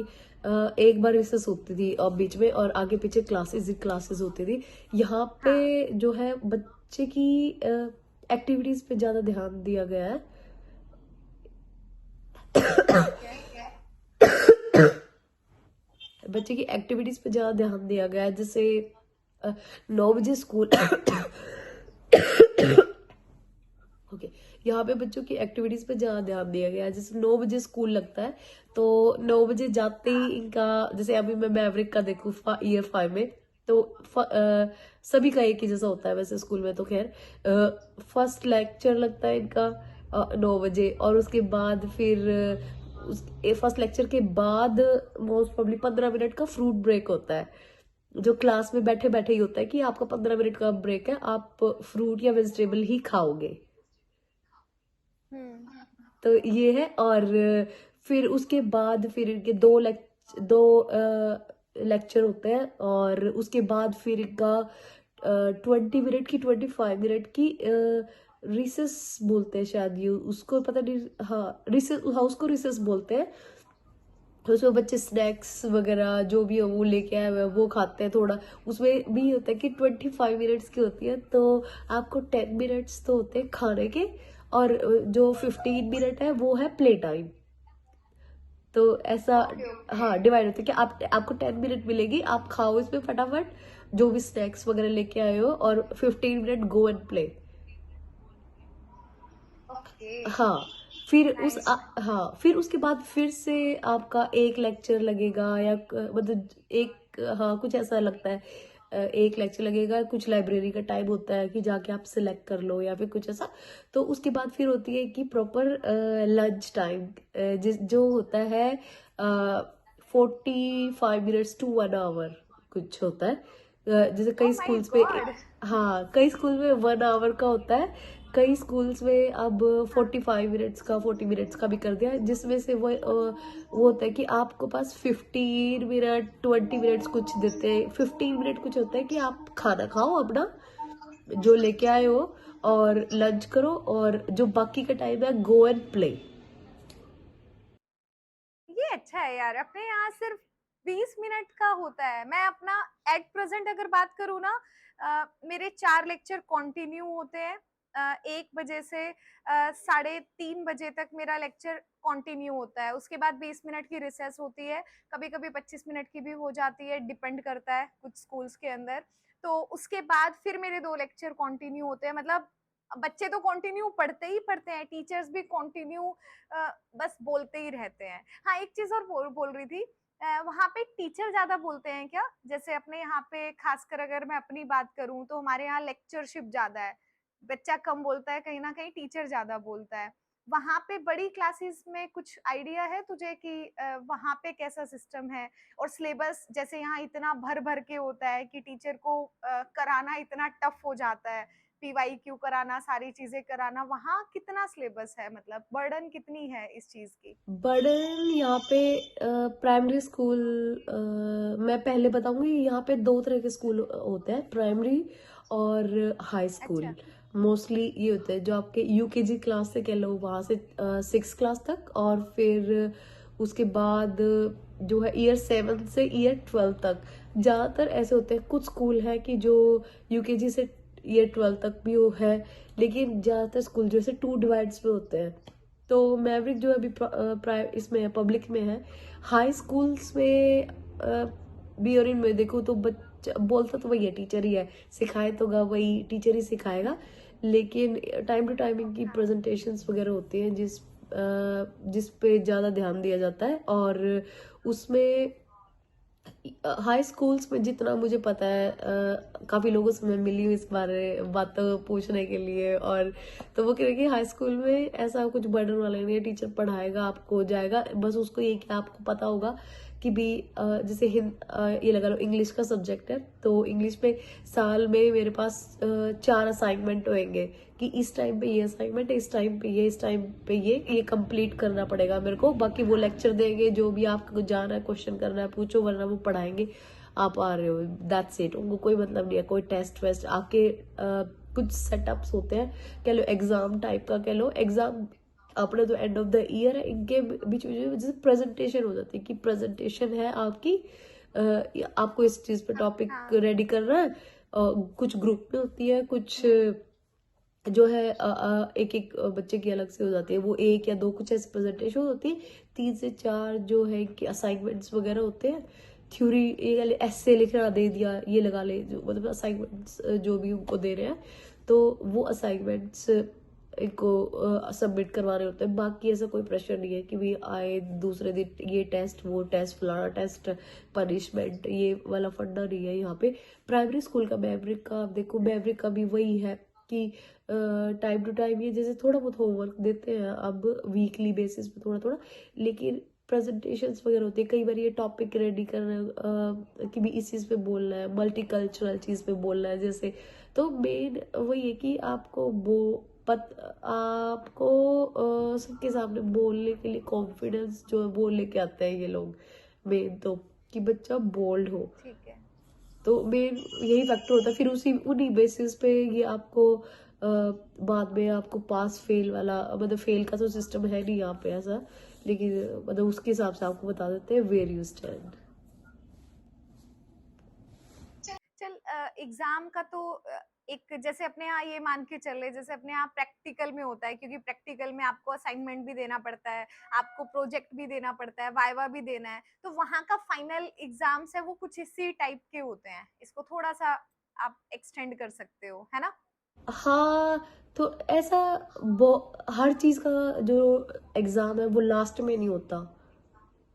एक बार रिसेस होती थी और बीच में, और आगे पीछे क्लासेस ही क्लासेस होती थी। यहाँ पे हाँ। जो है बच्चे की एक्टिविटीज पे ज्यादा ध्यान दिया गया है। ठीक है। बच्चे की एक्टिविटीज पे ज्यादा ध्यान दिया गया है। जैसे 9 बजे स्कूल ओके, यहाँ पे बच्चों की एक्टिविटीज पे ज्यादा ध्यान दिया गया है। जैसे 9 बजे स्कूल लगता है, तो 9 बजे जाते ही इनका, जैसे अभी मैं मैवरिक का देखूँ ईयर 5 में, तो सभी का एक ही जैसा होता है वैसे स्कूल में तो खैर। फर्स्ट लेक्चर लगता है इनका 9 बजे, और उसके बाद फिर उस फर्स्ट लेक्चर के बाद मोस्ट प्रोबब्ली 15 मिनट का फ्रूट ब्रेक होता है, जो क्लास में बैठे बैठे ही होता है कि आपका 15 मिनट का ब्रेक है, आप फ्रूट या वेजिटेबल ही खाओगे। हम्म। तो ये है। और फिर उसके बाद फिर इनके दो लेक्चर होते हैं, और उसके बाद फिर इनका 20 मिनट की 25 मिनट की रिसेस बोलते हैं शायद, ये उसको पता नहीं। हाँ रिसेस, हाँ उसको रिसेस बोलते हैं। तो उसमें बच्चे स्नैक्स वगैरह जो भी हो वो लेके आए हुए हैं, वो खाते हैं। थोड़ा उसमें भी होता है कि 25 मिनट्स की होती है, तो आपको 10 मिनट्स तो होते हैं खाने के, और जो 15 मिनट है वो है प्ले टाइम। तो ऐसा ओके ओके। हाँ डिवाइड होता है कि आपको 10 मिनट मिलेगी, आप खाओ इसमें फटाफट जो भी स्नैक्स वगैरह लेके आए हो, और 15 minute go and play. Okay. हाँ फिर नाइस। हाँ फिर उसके बाद फिर से आपका एक लेक्चर लगेगा, या मतलब एक, हाँ कुछ ऐसा लगता है। एक लेक्चर लगेगा, कुछ लाइब्रेरी का टाइम होता है कि जाके आप सिलेक्ट कर लो या फिर कुछ ऐसा। तो उसके बाद फिर होती है कि प्रॉपर लंच टाइम, जो होता है 45 मिनट्स to 1 आवर कुछ होता है। जैसे ओह कई माय स्कूल्स में, गॉड। हाँ कई स्कूल में 1 आवर का होता है, कई स्कूल्स में अब 45 मिनट्स का 40 मिनट्स का भी कर दिया है, जिसमें से वो होता है कि आपको पास 15 मिनट 20 मिनट्स कुछ देते हैं। 15 मिनट कुछ होता है कि आप खाना खाओ अपना जो लेके आए हो, और लंच करो, और जो बाकी का टाइम है गो एंड प्ले। ये अच्छा है यार, अपने यहाँ सिर्फ 20 मिनट का होता है। मैं अपना एट प्रेजेंट अगर बात करूँ ना, मेरे 4 लेक्चर कंटिन्यू होते हैं। 1 बजे से 3:30 बजे तक मेरा लेक्चर कंटिन्यू होता है। उसके बाद 20 मिनट की रिसेस होती है, कभी कभी 25 मिनट की भी हो जाती है, डिपेंड करता है कुछ स्कूल्स के अंदर। तो उसके बाद फिर मेरे 2 लेक्चर कंटिन्यू होते हैं। मतलब बच्चे तो कंटिन्यू पढ़ते ही पढ़ते हैं, टीचर्स भी कंटिन्यू बस बोलते ही रहते हैं। हाँ, एक चीज और बोल रही थी, वहाँ पे टीचर ज्यादा बोलते हैं क्या? जैसे अपने यहाँ पे खासकर अगर मैं अपनी बात करूँ तो हमारे यहाँ लेक्चरशिप ज्यादा है, बच्चा कम बोलता है, कहीं ना कहीं टीचर ज्यादा बोलता है। वहाँ पे बड़ी क्लासेस में कुछ आइडिया है तुझे कि वहाँ पे कैसा सिस्टम है? और सिलेबस जैसे यहाँ इतना भर भर के होता है कि टीचर को कराना इतना टफ हो जाता है, पीवाईक्यू कराना, सारी चीजें कराना, वहाँ कितना सिलेबस है? मतलब बर्डन कितनी है इस चीज की? बर्डन यहाँ पे प्राइमरी स्कूल, मैं पहले बताऊंगी, यहाँ पे 2 तरह के स्कूल होते हैं, प्राइमरी और हाई स्कूल। अच्छा। मोस्टली ये होते हैं जो आपके यूकेजी क्लास से कह लो, वहाँ से 6 क्लास तक, और फिर उसके बाद जो है ईयर 7 से ईयर 12 तक। ज़्यादातर ऐसे होते हैं, कुछ स्कूल है कि जो यूकेजी से ईयर 12 तक भी वो है, लेकिन ज़्यादातर स्कूल जो है 2 डिवाइड्स में होते हैं। तो मैवरिक जो अभी इसमें है, पब्लिक में है। हाई स्कूल्स में भी और इनमें देखो तो बच्चा बोलता तो वही है, टीचर ही है, सिखाए तो वही टीचर ही सिखाएगा, लेकिन टाइम टू टाइम इनकी प्रेजेंटेशंस वगैरह होती हैं, जिस जिस पे ज़्यादा ध्यान दिया जाता है। और उसमें हाई स्कूल्स में जितना मुझे पता है, काफ़ी लोगों से मैं मिली हूँ इस बारे बातों पूछने के लिए, और तो वो कह रहे कि हाई स्कूल में ऐसा कुछ बर्डन वाला नहीं है, टीचर पढ़ाएगा आपको हो जाएगा, बस उसको ये कि आपको पता होगा कि भी जैसे ये लगा लो इंग्लिश का सब्जेक्ट है, तो इंग्लिश में साल में मेरे पास 4 असाइनमेंट होंगे कि इस टाइम पे ये असाइनमेंट है, इस टाइम पे ये, इस टाइम पे ये कंप्लीट करना पड़ेगा मेरे को। बाकी वो लेक्चर देंगे, जो भी आपको जाना है क्वेश्चन करना है पूछो, वरना वो पढ़ाएंगे, आप आ रहे हो, दैट्स इट। उनको कोई मतलब नहीं है कोई टेस्ट वेस्ट आके कुछ सेटअप्स होते हैं, कह लो एग्जाम टाइप का, कह लो एग्जाम अपने तो एंड ऑफ द ईयर है, इनके बीच में जैसे प्रेजेंटेशन हो जाती है कि प्रेजेंटेशन है आपकी, आपको इस चीज पे टॉपिक हाँ रेडी करना है। कुछ ग्रुप में होती है, कुछ जो है एक एक बच्चे की अलग से हो जाती है, वो 1 या 2 कुछ ऐसी प्रेजेंटेशन होती है। 3 से 4 जो है कि असाइनमेंट्स वगैरह होते हैं, थ्योरी ये ऐसे लिखना दे दिया, ये लगा ले, जो मतलब असाइनमेंट्स जो भी उनको दे रहे हैं, तो वो असाइनमेंट्स इनको सबमिट करवाने होते हैं। बाकी ऐसा कोई प्रेशर नहीं है कि भी आए दूसरे दिन ये टेस्ट, वो टेस्ट, फलाना टेस्ट, पनिशमेंट, ये वाला फंडा नहीं है यहाँ पे। प्राइमरी स्कूल का मैवरिक का आप देखो, मैवरिक का भी वही है कि टाइम टू टाइम ये जैसे थोड़ा बहुत होमवर्क देते हैं अब वीकली बेसिस पे थोड़ा थोड़ा, लेकिन प्रेजेंटेशंस वगैरह होती है। कई बार ये टॉपिक रेडी करना कि भी इस चीज़ पे बोलना है, मल्टीकल्चरल चीज़ पे बोलना है जैसे, तो मेन वही है कि आपको आपको सबके सामने बोलने के लिए कॉन्फिडेंस जो है वो लेके आते हैं ये लोग, मेन तो कि बच्चा बोल्ड हो, ठीक है। तो मेन यही फैक्टर होता है। फिर उन्हीं बेसिस पे ये आपको बाद में आपको पास फेल वाला, मतलब फेल का तो सिस्टम है नहीं यहाँ पे ऐसा, लेकिन मतलब उसके हिसाब से आपको बता देते हैं वेयर यू स्टैंड। चल एग्जाम का तो एक जैसे अपने यहाँ ये मान के चल रहे, जैसे अपने यहाँ प्रैक्टिकल में होता है, क्योंकि प्रैक्टिकल में आपको असाइनमेंट भी देना पड़ता है, आपको प्रोजेक्ट भी देना पड़ता है, वाइवा भी देना है, तो वहां का फाइनल एग्जाम्स है वो कुछ इसी टाइप के होते हैं। इसको थोड़ा सा आप एक्सटेंड कर सकते हो, है ना? हाँ, तो ऐसा हर चीज का जो एग्जाम है वो लास्ट में नहीं होता,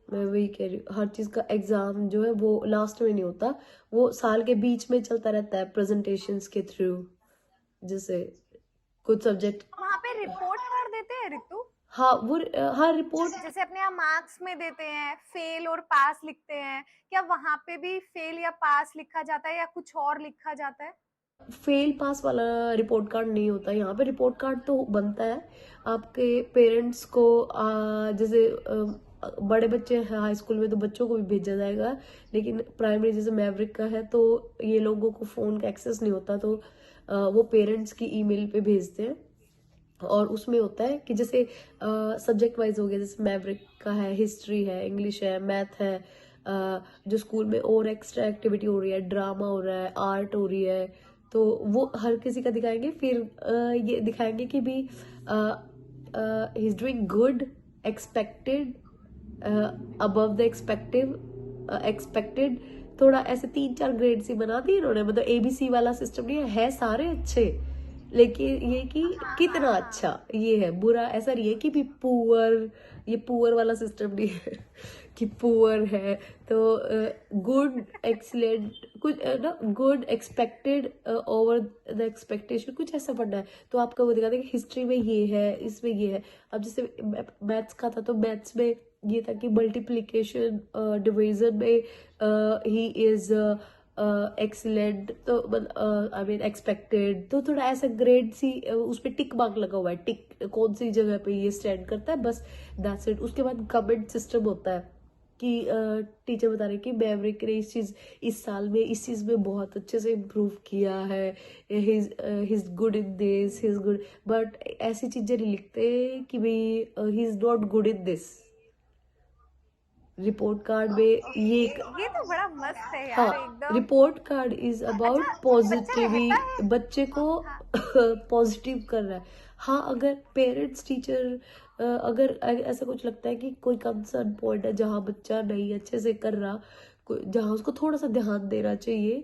मैं वही कह रही हूँ, हर चीज का एग्जाम जो है वो लास्ट में नहीं होता, वो साल के बीच में चलता रहता है प्रेजेंटेशंस के थ्रू। जैसे कुछ सब्जेक्ट, वहां पे रिपोर्ट कार्ड देते हैं ऋतु? हाँ वो हाँ रिपोर्ट, जैसे अपने यहाँ मार्क्स में देते हैं, फेल और पास लिखते हैं, क्या वहां पे भी फेल या पास लिखा जाता है या कुछ और लिखा जाता है? फेल पास वाला रिपोर्ट कार्ड नहीं होता यहाँ पे। रिपोर्ट कार्ड तो बनता है आपके पेरेंट्स को, जैसे बड़े बच्चे हैं हाई स्कूल में तो बच्चों को भी भेजा जाएगा, लेकिन प्राइमरी जैसे मैवरिक का है तो ये लोगों को फोन का एक्सेस नहीं होता, तो वो पेरेंट्स की ईमेल पे भेजते हैं। और उसमें होता है कि जैसे सब्जेक्ट वाइज हो गया, जैसे मैवरिक का है, हिस्ट्री है, इंग्लिश है, मैथ है, जो स्कूल में और एक्स्ट्रा एक्टिविटी हो रही है, ड्रामा हो रहा है, आर्ट हो रही है, तो वो हर किसी का दिखाएंगे। फिर ये दिखाएंगे कि भी ही is doing good, expected, above the expected, थोड़ा ऐसे 3-4 ग्रेड्स ही बना दिए इन्होंने, मतलब ABC वाला सिस्टम नहीं है सारे अच्छे, लेकिन ये कि कितना अच्छा ये है, बुरा ऐसा नहीं है कि भी पुअर, ये पुअर वाला सिस्टम नहीं है कि पुअर है तो गुड, एक्सीलेंट, कुछ ना, good, expected, over the expectation, कुछ ऐसा पढ़ना है। तो आपका वो दिखाते हैं कि हिस्ट्री में ये है, इसमें ये है। अब जैसे मैथ्स का था तो मैथ्स में ये था कि मल्टीप्लिकेशन डिवीजन में ही इज एक्सीलेंट, तो आई मीन एक्सपेक्टेड, तो थोड़ा ऐसा ग्रेड सी उस पर टिक मार्क लगा हुआ है, टिक कौन सी जगह पे ये स्टैंड करता है, बस दैट्स इट। उसके बाद कमेंट सिस्टम होता है कि टीचर बता रहे कि मैवरिक ने इस साल में इस चीज में बहुत अच्छे से इम्प्रूव किया है, he is good in this, he is good, but ऐसी चीजें नहीं लिखते कि भाई he is not good in this. Report card में ये तो बड़ा मस्त है यार, हाँ, एकदम। रिपोर्ट कार्ड इज अबाउट अच्छा, बच्चा पॉजिटिव, रहता है? बच्चे को हाँ पॉजिटिव कर रहा है। हाँ, अगर पेरेंट्स टीचर अगर ऐसा कुछ लगता है कि कोई कंसर्न पॉइंट है जहाँ बच्चा नहीं अच्छे से कर रहा, जहाँ उसको थोड़ा सा ध्यान देना चाहिए,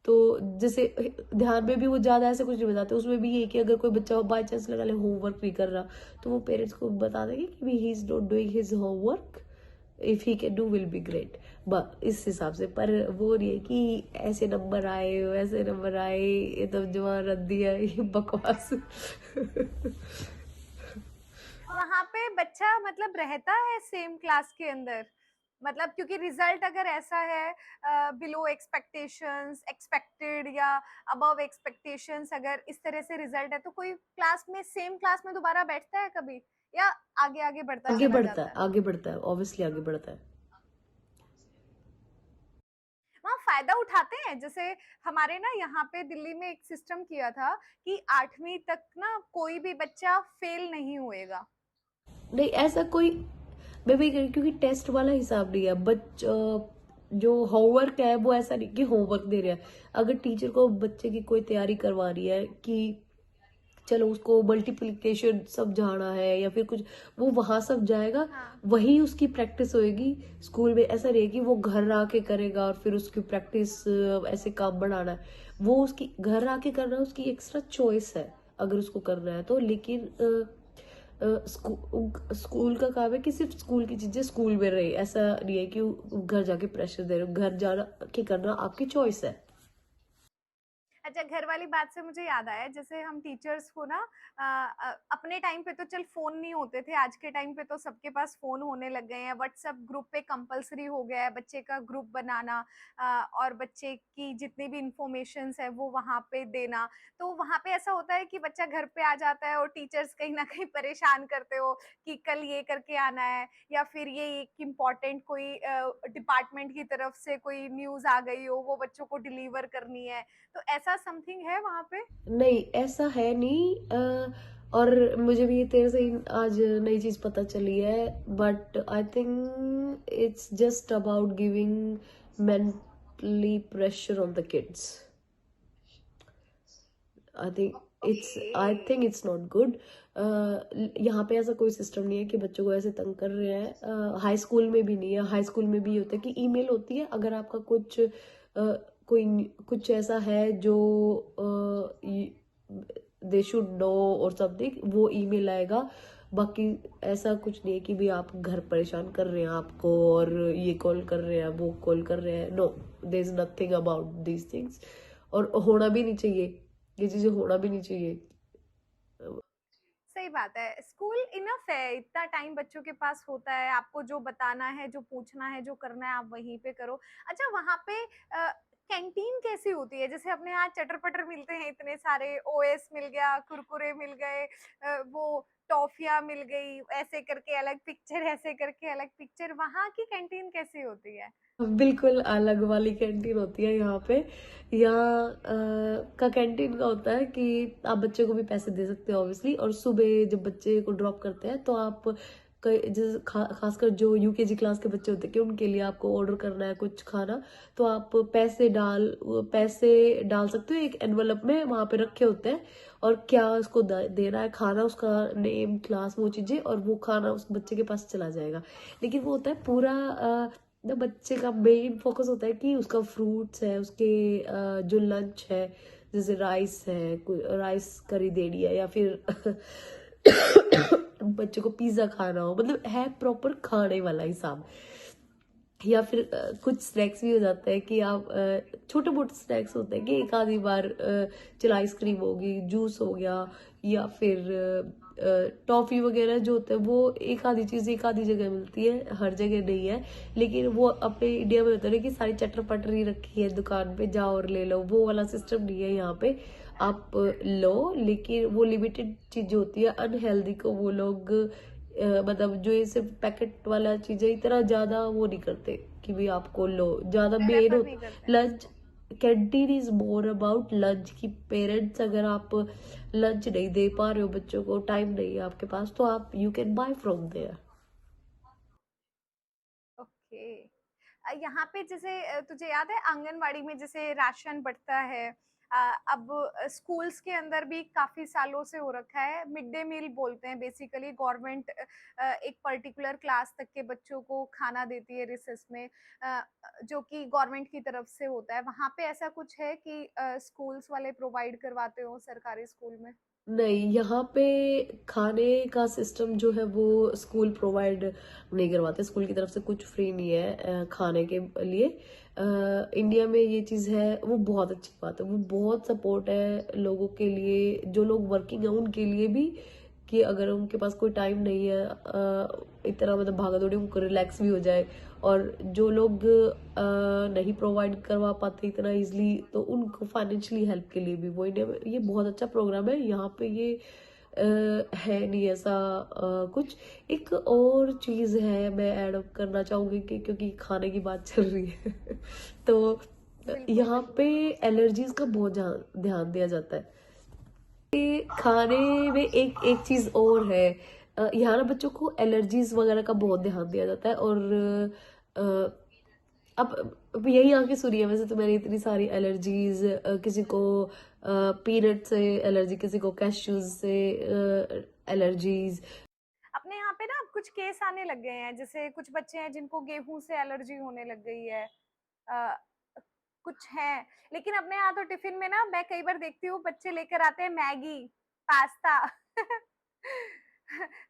तो जैसे ध्यान में भी वो ज़्यादा ऐसे कुछ नहीं बताते, उसमें भी ये कि अगर कोई बच्चा बाई चांस लगा ले होमवर्क नहीं कर रहा तो वो पेरेंट्स को बता देंगे कि he is not doing his homework, if he can do will be great. बस इस हिसाब से, पर वो नहीं है कि ऐसे नंबर आए वैसे नंबर आए, ये तो जवान रद्दी है, ये बकवास। वहाँ पे बच्चा मतलब रहता है सेम क्लास के अंदर, मतलब क्योंकि रिजल्ट अगर ऐसा है बिलो एक्सपेक्टेशंस, एक्सपेक्टेड या अबव एक्सपेक्टेशंस, अगर इस तरह से रिजल्ट है तो कोई क्लास में सेम क्लास में दोबारा बैठता है कभी, या आगे आगे बढ़ता आगे चला बढ़ता जाता है, है? आगे बढ़ता है, ऑब्वियसली आगे बढ़ता है। वहाँ फायदा उठाते हैं, जैसे हमारे ना यहाँ पे दिल्ली में एक सिस्टम किया था कि 8वीं तक ना कोई भी बच्चा फेल नहीं होएगा। नहीं ऐसा कोई, मैं वही कह रही हूँ, क्योंकि टेस्ट वाला हिसाब नहीं है। जो होमवर्क है वो ऐसा नहीं कि होमवर्क दे रहा है। अगर टीचर को बच्चे की कोई तैयारी करवा रही है कि चलो उसको मल्टीप्लिकेशन समझाना है या फिर कुछ, वो वहां सब जाएगा, हाँ। वही उसकी प्रैक्टिस होएगी। स्कूल में ऐसा नहीं है कि वो घर आके करेगा और फिर उसकी प्रैक्टिस ऐसे काम बढ़ाना है। वो उसकी घर आके करना उसकी एक्स्ट्रा चॉइस है अगर उसको करना है तो। लेकिन स्कूल का काम है कि सिर्फ स्कूल की चीजें स्कूल में रहे, ऐसा नहीं है कि घर जाके प्रेशर दे रहे हो। घर जाना के करना आपकी चॉइस है। अच्छा, घर वाली बात से मुझे याद आया, जैसे हम टीचर्स को ना अपने टाइम पे तो चल फोन नहीं होते थे, आज के टाइम पे तो सबके पास फोन होने लग गए हैं। व्हाट्सएप ग्रुप पे कंपलसरी हो गया है बच्चे का ग्रुप बनाना, और बच्चे की जितनी भी इंफॉर्मेशंस है वो वहाँ पे देना। तो वहाँ पे ऐसा होता है कि बच्चा घर पे आ जाता है और टीचर्स कहीं ना कहीं परेशान करते हो कि कल ये करके आना है, या फिर ये एक इम्पॉर्टेंट कोई डिपार्टमेंट की तरफ से कोई न्यूज आ गई हो वो बच्चों को डिलीवर करनी है। तो ऐसा समथिंग है वहां पे? नहीं ऐसा है नहीं। और मुझे भी ये तेरे से ही आज नई चीज पता चली है, but I think it's just about giving mentally pressure on the kids. I think it's not good. यहाँ पे ऐसा कोई सिस्टम नहीं है कि बच्चों को ऐसे तंग कर रहे हैं। हाई स्कूल में भी नहीं है। हाई स्कूल में भी होता है कि ईमेल होती है, अगर आपका कुछ कोई कुछ ऐसा है जो दे शुड नो और समथिंग, वो ईमेल आएगा। बाकी ऐसा कुछ नहीं है कि भी आप घर परेशान कर रहे हैं आपको और ये कॉल कर रहे हैं वो कॉल कर रहे हैं। No, there is nothing about these things, और होना भी नहीं चाहिए, ये चीजें होना भी नहीं चाहिए। सही बात है, स्कूल इनफ है, इतना टाइम बच्चों के पास होता है, आपको जो बताना है, जो पूछना है, जो करना है आप वहीं पे करो। अच्छा, वहां पे कैंटीन कैसी होती है? जैसे अपने यहाँ चटर पटर मिलते हैं इतने सारे, ओएस मिल गया, कुरकुरे मिल गए, वो टॉफियां मिल गई, ऐसे करके अलग पिक्चर, ऐसे करके अलग पिक्चर, वहां की कैंटीन कैसी होती है? बिल्कुल अलग वाली कैंटीन होती है यहाँ पे। यहाँ का कैंटीन का होता है कि आप बच्चे को भी पैसे दे सकते हो ऑब्वियसली, और सुबह जब बच्चे को ड्रॉप करते हैं तो आप जैसे खासकर जो यूकेजी क्लास के बच्चे होते हैं कि उनके लिए आपको ऑर्डर करना है कुछ खाना, तो आप पैसे डाल सकते हो एक एनवलप में, वहां पे रखे होते हैं, और क्या उसको देना है खाना, उसका नेम, क्लास, वो चीजें, और वो खाना उस बच्चे के पास चला जाएगा। लेकिन वो होता है पूरा ना, बच्चे का मेन फोकस होता है कि उसका फ्रूट्स है, उसके जो लंच है, जैसे राइस है, राइस करी देनी है, या फिर बच्चे को पिज्जा खाना हो, मतलब है प्रॉपर खाने वाला हिसाब। या फिर कुछ स्नैक्स भी हो जाता है कि आप छोटे मोटे स्नैक्स होते हैं कि एक आधी बार चलो आइसक्रीम होगी, जूस हो गया, या फिर टॉफी वगैरह जो होता है, वो एक आधी चीज एक आधी जगह मिलती है, हर जगह नहीं है। लेकिन वो अपने इंडिया में होता है कि सारी चटर पटरी रखी है दुकान पे, जाओ और ले लो, वो वाला सिस्टम नहीं है यहाँ पे। आप लो, लेकिन वो लिमिटेड चीजें होती है। अनहेल्दी को वो लोग मतलब जो ये सिर्फ पैकेट वाला चीजें इतना ज्यादा वो नहीं करते कि भी आपको लो ज्यादा मेन रेफर हो। नहीं करते हैं लंच उसको। Canteen is more about lunch की पेरेंट्स, अगर आप लंच नहीं दे पा रहे हो बच्चों को, टाइम नहीं है आपके पास, तो आप you can buy from there. Okay. यहाँ पे जैसे तुझे याद है आंगनवाड़ी में जैसे राशन बंटता है, अब स्कूल्स के अंदर भी काफी सालों से हो रखा है, मिड डे मील बोलते हैं बेसिकली। गवर्नमेंट एक पर्टिकुलर क्लास तक के बच्चों को खाना देती है रिसेस में, जो कि गवर्नमेंट की तरफ से होता है। वहां पे ऐसा कुछ है कि स्कूल्स वाले प्रोवाइड करवाते हो सरकारी स्कूल में? नहीं, यहाँ पे खाने का सिस्टम जो है वो स्कूल प्रोवाइड नहीं करवाते, स्कूल की तरफ से कुछ फ्री नहीं है खाने के लिए। इंडिया में ये चीज़ है, वो बहुत अच्छी बात है, वो बहुत सपोर्ट है लोगों के लिए, जो लोग वर्किंग है उनके लिए भी, कि अगर उनके पास कोई टाइम नहीं है इतना मतलब भागा दौड़ी, उनको रिलैक्स भी हो जाए। और जो लोग नहीं प्रोवाइड करवा पाते इतना इजली, तो उनको फाइनेंशियली हेल्प के लिए भी वो इंडिया में ये बहुत अच्छा प्रोग्राम है। यहाँ पे ये है नहीं ऐसा कुछ। एक और चीज़ है मैं ऐड अप करना चाहूँगी कि क्योंकि खाने की बात चल रही है तो बिल्कुल यहाँ बिल्कुल। पे एलर्जीज का बहुत ध्यान दिया जाता है। ये खाने में एक एक चीज और है, यहाँ ना बच्चों को एलर्जीज वगैरह का बहुत ध्यान दिया जाता है। और अ, अब यही आके सुनिए, वैसे तो मैंने इतनी सारी एलर्जीज, किसी को पीनट से एलर्जी, किसी को कैश्यूज से एलर्जीज। अपने यहाँ पे ना अब कुछ केस आने लग गए हैं, जैसे कुछ बच्चे हैं जिनको गेहूं से एलर्जी होने लग गई है। अ, कुछ है, लेकिन अपने यहाँ तो टिफिन में ना मैं कई बार देखती हूँ बच्चे लेकर आते हैं मैगी, पास्ता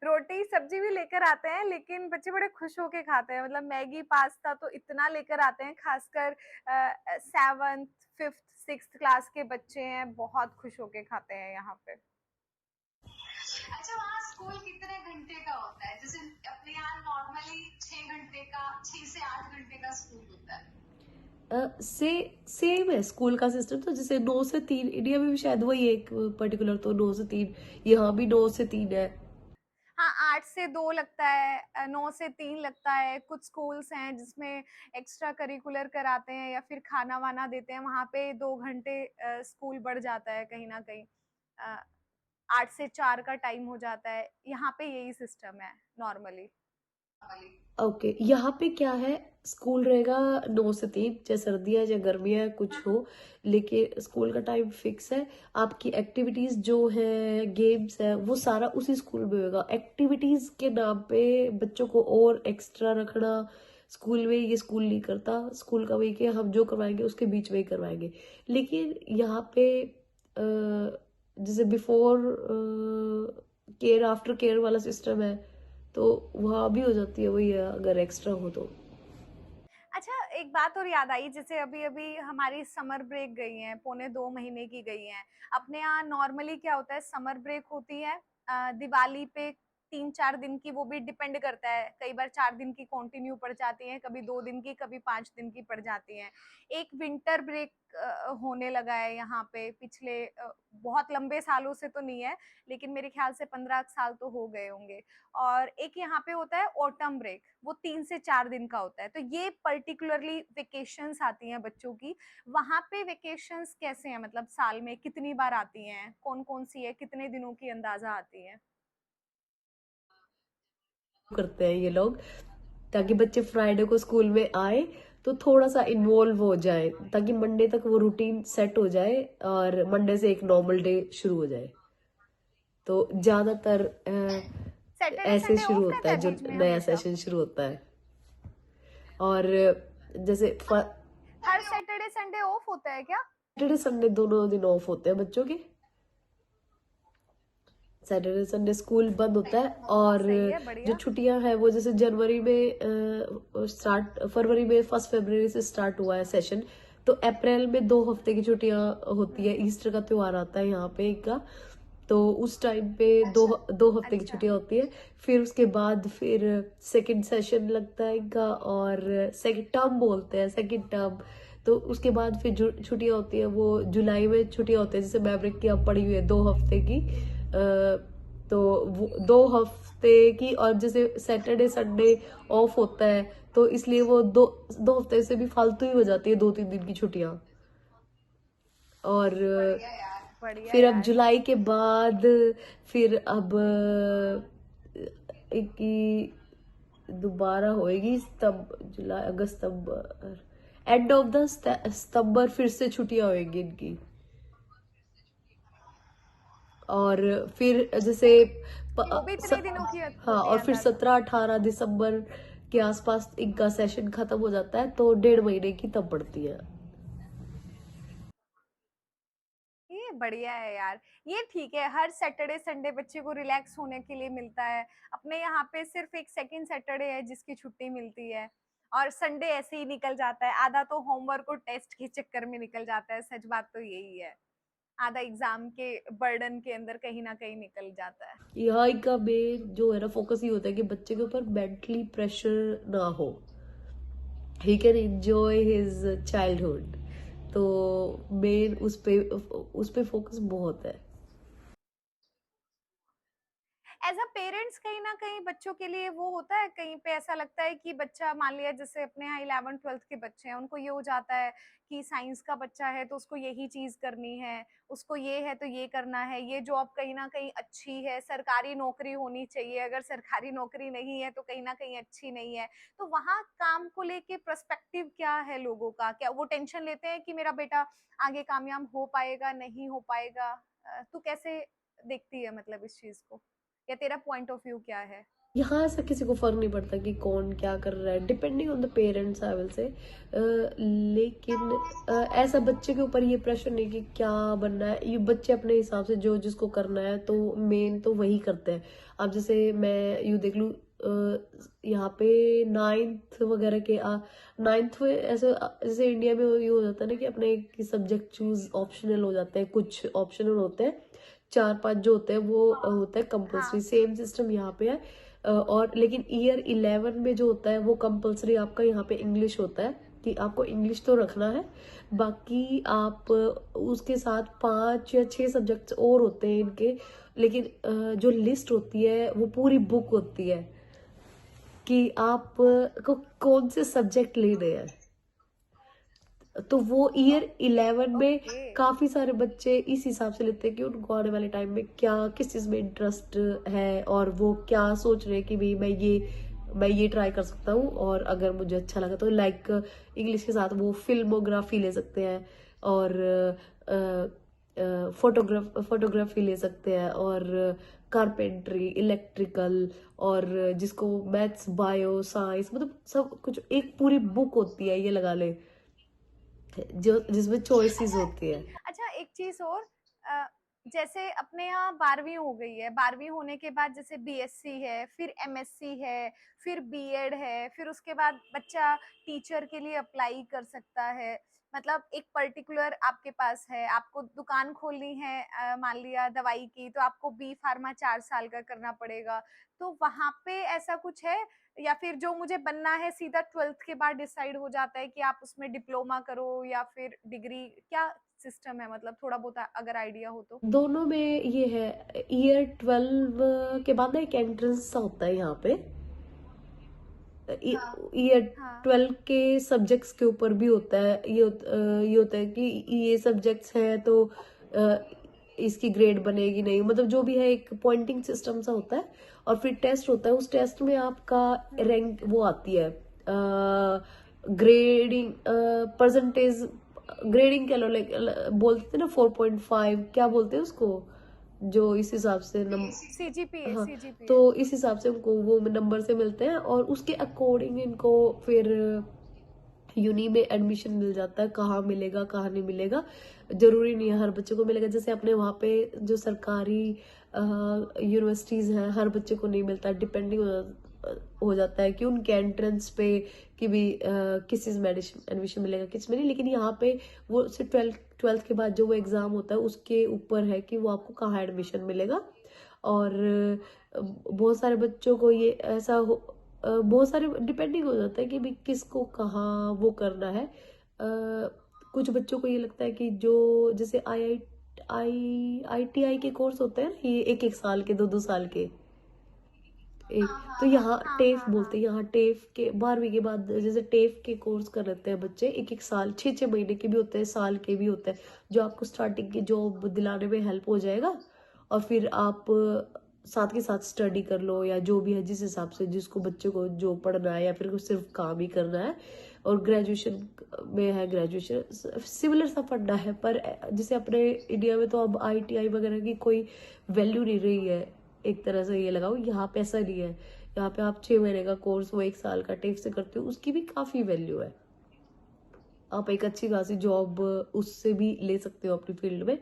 रोटी सब्जी भी लेकर आते हैं, लेकिन बच्चे बड़े खुश होके खाते हैं। मतलब मैगी पास्ता तो इतना लेकर आते हैं, खासकर 7th 5th 6th क्लास के बच्चे हैं, बहुत खुश होके खाते हैं यहाँ पे। अच्छा, वहाँ स्कूल कितने घंटे का होता है? जैसे अपने यहाँ नॉर्मली 6 घंटे का, 6 से 8 घंटे का स्कूल होता है। सेम है स्कूल का सिस्टम, तो जैसे 9 से 3 इंडिया में भी शायद वही एक पर्टिकुलर, तो 9 से 3, यहाँ भी 9 से 3 है। हाँ, 8 से 2 लगता है, 9 से 3 लगता है। कुछ स्कूल्स हैं जिसमें एक्स्ट्रा करिकुलर कराते हैं या फिर खाना वाना देते हैं, वहां पे 2 घंटे स्कूल बढ़ जाता है कहीं ना कहीं। 8 से 4 का टाइम हो जाता है। यहाँ पे यही सिस्टम है नॉर्मली। ओके, यहाँ पे क्या है, स्कूल रहेगा 9 से 3, चाहे सर्दियाँ या गर्मियाँ कुछ हो, लेकिन स्कूल का टाइम फिक्स है। आपकी एक्टिविटीज जो है, गेम्स है, वो सारा उसी स्कूल में होगा। एक्टिविटीज के नाम पे बच्चों को और एक्स्ट्रा रखना स्कूल में, ये स्कूल नहीं करता। स्कूल का वही कि हम जो करवाएंगे उसके बीच में ही करवाएंगे। लेकिन यहाँ पे जैसे बिफोर केयर आफ्टर केयर वाला सिस्टम है, तो वहाँ भी हो जाती है वही है, अगर एक्स्ट्रा हो तो। अच्छा, एक बात और याद आई, जैसे अभी अभी हमारी समर ब्रेक गई है, 1.25 महीने की गई है। अपने यहाँ नॉर्मली क्या होता है, समर ब्रेक होती है दिवाली पे 3-4 दिन की, वो भी डिपेंड करता है, कई बार 4 दिन की कंटिन्यू पड़ जाती है, कभी 2 दिन की, कभी 5 दिन की पड़ जाती है। एक विंटर ब्रेक होने लगा है यहाँ पे पिछले बहुत लंबे सालों से तो नहीं है, लेकिन मेरे ख्याल से 15 साल तो हो गए होंगे। और एक यहाँ पे होता है ऑटम ब्रेक, वो 3 से 4 दिन का होता है। तो ये पर्टिकुलरली वेकेशंस आती हैं बच्चों की। वहां पे वेकेशंस कैसे हैं, मतलब साल में कितनी बार आती हैं, कौन कौन सी है, कितने दिनों की अंदाजा आती है? करते हैं ये लोग, ताकि बच्चे फ्राइडे को स्कूल में आए तो थोड़ा सा इन्वॉल्व हो जाए, ताकि मंडे तक वो रूटीन सेट हो जाए और मंडे से एक नॉर्मल डे शुरू हो जाए। तो ज्यादातर सैटरडे ऐसे संडे शुरू ऑफ होता रहता है है जो बीच में नया हमेशा? सेशन शुरू होता है। और जैसे हर सैटरडे संडे ऑफ होता है क्या? सैटरडे संडे दोनों दिन ऑफ होते हैं बच्चों के। सैटरडे संडे स्कूल बंद होता है। और सही है, जो बढ़िया। छुट्टियां हैं वो जैसे जनवरी में फरवरी में 1 फरवरी से स्टार्ट हुआ है सेशन, तो अप्रैल में 2 हफ्ते की छुट्टियां होती है। ईस्टर का त्योहार आता है यहाँ पे इनका, तो उस टाइम पे दो हफ्ते की अच्छा। छुट्टियां होती है। फिर उसके बाद फिर सेकंड सेशन लगता है इनका, और सेकंड टर्म बोलते हैं, सेकंड टर्म। तो उसके बाद फिर जो छुट्टियां होती है वो जुलाई में छुट्टियां होती है, जैसे मैवरिक की अब पड़ी हुई है 2 हफ्ते की। तो वो 2 हफ्ते की, और जैसे सैटरडे संडे ऑफ होता है, तो इसलिए वो दो हफ्ते से भी फालतू ही हो जाती है, 2-3 दिन की छुट्टियां। और बढ़िया फिर अब यार। जुलाई के बाद फिर अब की दोबारा होएगी, तब जुलाई अगस्त सितंबर, एंड ऑफ द सितंबर फिर से छुट्टियां होएगी इनकी। और फिर जैसे वो भी इतने दिनों की हाँ, होती और है फिर ज्यादा। 17-18 दिसंबर के आसपास इनका सेशन खत्म हो जाता है, तो 1.5 महीने की तब पड़ती है। ये बढ़िया है यार, ये ठीक है, हर सैटरडे संडे बच्चे को रिलैक्स होने के लिए मिलता है। अपने यहाँ पे सिर्फ एक सेकंड सैटरडे है जिसकी छुट्टी मिलती है, और संडे ऐसे ही निकल जाता है, आधा तो होमवर्क और टेस्ट के चक्कर में निकल जाता है, सच बात तो यही है। आधा एग्जाम के बर्डन के अंदर कहीं ना कहीं निकल जाता है। यहाँ का मेन जो है ना फोकस ये होता है कि बच्चे के ऊपर मेंटली प्रेशर ना हो, he can enjoy his childhood. तो मेन उस पे फोकस बहुत है। एज अ पेरेंट्स कहीं ना कहीं बच्चों के लिए वो होता है, कहीं पे ऐसा लगता है कि बच्चा, मान लिया जैसे अपने यहाँ 11th 12th के बच्चे हैं, उनको ये हो जाता है कि साइंस का बच्चा है तो उसको यही चीज करनी है, उसको ये है तो ये करना है, ये जॉब कहीं ना कहीं अच्छी है, सरकारी नौकरी होनी चाहिए, अगर सरकारी नौकरी नहीं है तो कहीं ना कहीं अच्छी नहीं है। तो वहाँ काम को लेके पर्सपेक्टिव क्या है लोगों का, क्या वो टेंशन लेते हैं कि मेरा बेटा आगे कामयाब हो पाएगा नहीं हो पाएगा? तू कैसे देखती है मतलब इस चीज को, या तेरा पॉइंट ऑफ व्यू क्या है? यहाँ ऐसा किसी को फर्क नहीं पड़ता कि कौन क्या कर रहा है, depending on the parents I will से। लेकिन ऐसा बच्चे के ऊपर ये प्रेशर नहीं कि क्या बनना है, ये बच्चे अपने हिसाब से जो जिसको करना है तो मेन तो वही करते हैं। अब जैसे मैं यू देख लूँ, यहाँ पे 9th वगैरह के 9th में ऐसे जैसे इंडिया में ये हो जाता है ना कि अपने सब्जेक्ट चूज ऑप्शनल हो जाते हैं, कुछ ऑप्शनल होते हैं, 4-5 जो होते हैं वो होता है कंपल्सरी। हाँ, सेम सिस्टम यहाँ पे है। और लेकिन ईयर 11 में जो होता है वो कंपल्सरी आपका यहाँ पे इंग्लिश होता है कि आपको इंग्लिश तो रखना है, बाकी आप उसके साथ 5 या 6 सब्जेक्ट्स और होते हैं इनके। लेकिन जो लिस्ट होती है वो पूरी बुक होती है कि आप को कौन से सब्जेक्ट लेने हैं। तो वो ईयर 11 में ओके। काफी सारे बच्चे इस हिसाब से लेते हैं कि उनको आने वाले टाइम में क्या किस चीज में इंटरेस्ट है, और वो क्या सोच रहे हैं कि भाई मैं ये ट्राई कर सकता हूँ, और अगर मुझे अच्छा लगा तो लाइक इंग्लिश के साथ वो फिल्मोग्राफी ले सकते हैं, और फोटोग्राफी ले सकते हैं, और कारपेंट्री, इलेक्ट्रिकल, और जिसको मैथ्स, बायो, साइंस, मतलब सब कुछ एक पूरी बुक होती है, ये लगा ले, जो जिसमें चॉइसेस अच्छा, होती है। अच्छा एक चीज और, अ, जैसे अपने यहाँ 12वीं हो गई है, 12वीं होने के बाद जैसे बीएससी है, फिर एमएससी है, फिर बीएड है, फिर उसके बाद बच्चा टीचर के लिए अप्लाई कर सकता है। मतलब एक पर्टिकुलर आपके पास है, आपको दुकान खोलनी है, मान लिया दवाई की, तो आपको बी फार्मा 4 साल का करना पड़ेगा। तो वहां पे ऐसा कुछ है, या फिर जो मुझे बनना है सीधा 12th के बाद डिसाइड हो जाता है कि आप उसमें डिप्लोमा करो या फिर डिग्री, क्या सिस्टम है, मतलब थोड़ा बहुत अगर आइडिया हो तो? दोनों में ये है, ईयर 12 के बाद ना एक एंट्रेंस सा होता है यहाँ पे। हाँ ईयर हाँ। 12 के सब्जेक्ट्स के ऊपर भी होता है, ये होता है कि ये सब्जेक्ट्स हैं तो अ, इसकी ग्रेड बनेगी नहीं, मतलब जो भी है एक पॉइंटिंग सिस्टम सा होता है। और फिर टेस्ट होता है, उस टेस्ट में आपका रैंक वो आती है, ग्रेडिंग परसेंटेज, ग्रेडिंग कह लो, लाइक बोलते थे ना 4.5, क्या बोलते हैं उसको, जो इस हिसाब से सीजीपीए, हाँ, सीजीपीए। तो इस हिसाब से उनको वो नंबर से मिलते हैं, और उसके अकॉर्डिंग इनको फिर यूनी में एडमिशन मिल जाता है। कहाँ मिलेगा कहाँ नहीं मिलेगा जरूरी नहीं है हर बच्चे को मिलेगा। जैसे अपने वहाँ पे जो सरकारी यूनिवर्सिटीज हैं, हर बच्चे को नहीं मिलता, डिपेंडिंग हो जाता है कि उनके एंट्रेंस पे कि भी किस चीज में एडमिशन मिलेगा किस में नहीं। लेकिन यहाँ पे वो सिर्फ 12th के बाद जो वो एग्जाम होता है उसके ऊपर है कि वो आपको कहाँ एडमिशन मिलेगा। और बहुत सारे बच्चों को ये ऐसा बहुत सारे डिपेंडिंग हो जाता है कि भी किसको कहाँ वो करना है। कुछ बच्चों को ये लगता है कि जो जैसे IITI के कोर्स होते हैं ना, ये 1-1 साल के, 2-2 साल के, एक हाँ तो हाँ हाँ यहाँ हाँ टेफ हाँ बोलते हाँ। हैं। यहाँ टेफ के 12वीं के बाद जैसे टेफ के कोर्स कर लेते हैं बच्चे, 1-1 साल, 6-6 महीने के भी होते हैं, साल के भी होते हैं, जो आपको स्टार्टिंग की जॉब दिलाने में हेल्प हो जाएगा। और फिर आप साथ के साथ स्टडी कर लो या जो भी है, जिस हिसाब से जिसको बच्चे को जो पढ़ना है या फिर सिर्फ काम ही करना है। और ग्रेजुएशन में है, ग्रेजुएशन सिमिलर सा फंडा है, पर जैसे अपने इंडिया में तो अब ITI वगैरह की कोई वैल्यू नहीं रही है। एक तरह से ये लगाओ, यहाँ पे ऐसा नहीं है। यहाँ पे आप 6 महीने का कोर्स वो 1 साल का टेक से करते हो, उसकी भी काफी वैल्यू है। आप एक अच्छी खासी जॉब उससे भी ले सकते हो अपनी फील्ड में।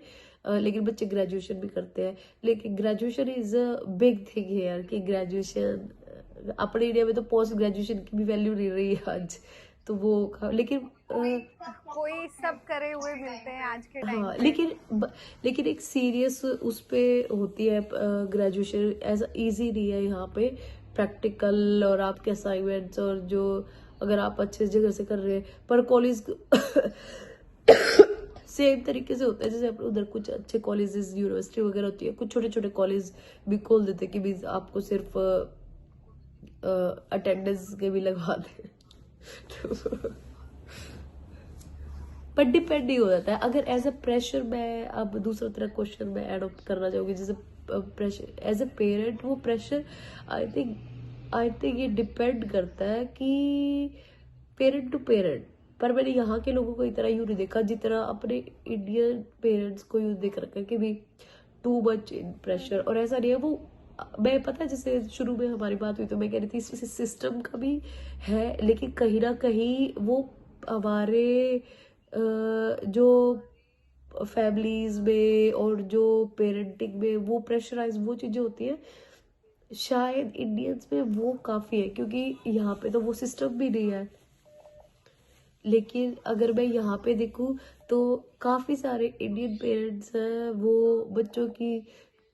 लेकिन बच्चे ग्रेजुएशन भी करते हैं, लेकिन graduation is a big thing है यार, कि ग्रेजुएशन अपने इंडिया में तो पोस्ट ग्रेजुएशन की भी वैल्यू नहीं रही है आज। तो वो लेकिन कोई सब करे हुए मिलते हैं आज के टाइम हाँ, पे। लेकिन एक सीरियस उस पे होती है ग्रेजुएशन, ऐसा इजी नहीं है यहाँ पे। प्रैक्टिकल और आपके असाइनमेंट्स और जो अगर आप अच्छे जगह से कर रहे हैं, पर कॉलेज सेम तरीके से होता है जैसे अपने उधर कुछ अच्छे कॉलेजेस यूनिवर्सिटी वगैरह होती है, कुछ छोटे छोटे कॉलेज भी खोल देते कि भी आपको सिर्फ अटेंडेंस के भी लगवा दे। पर डिपेंड नहीं हो जाता है। अगर एज अ प्रेशर, मैं अब दूसरा तरह क्वेश्चन में एड ऑन करना चाहूंगी, जैसे प्रेशर एज अ पेरेंट, वो प्रेशर आई थिंक ये डिपेंड करता है कि पेरेंट टू पेरेंट। पर मैंने यहाँ के लोगों को इतना यूं नहीं देखा जितना अपने इंडियन पेरेंट्स को यूं देख रखा है कि भी टू मच इन प्रेशर। और ऐसा नहीं है वो, मैं पता है जैसे शुरू में हमारी बात हुई तो मैं कह रही थी इस सिस्टम का भी है, लेकिन कहीं ना कहीं वो हमारे जो फैमिलीज में और जो पेरेंटिंग में वो प्रेशराइज वो चीजें होती है, शायद इंडियंस में वो काफी है, क्योंकि यहाँ पे तो वो सिस्टम भी नहीं है। लेकिन अगर मैं यहाँ पे देखूँ तो काफी सारे इंडियन पेरेंट्स हैं वो बच्चों की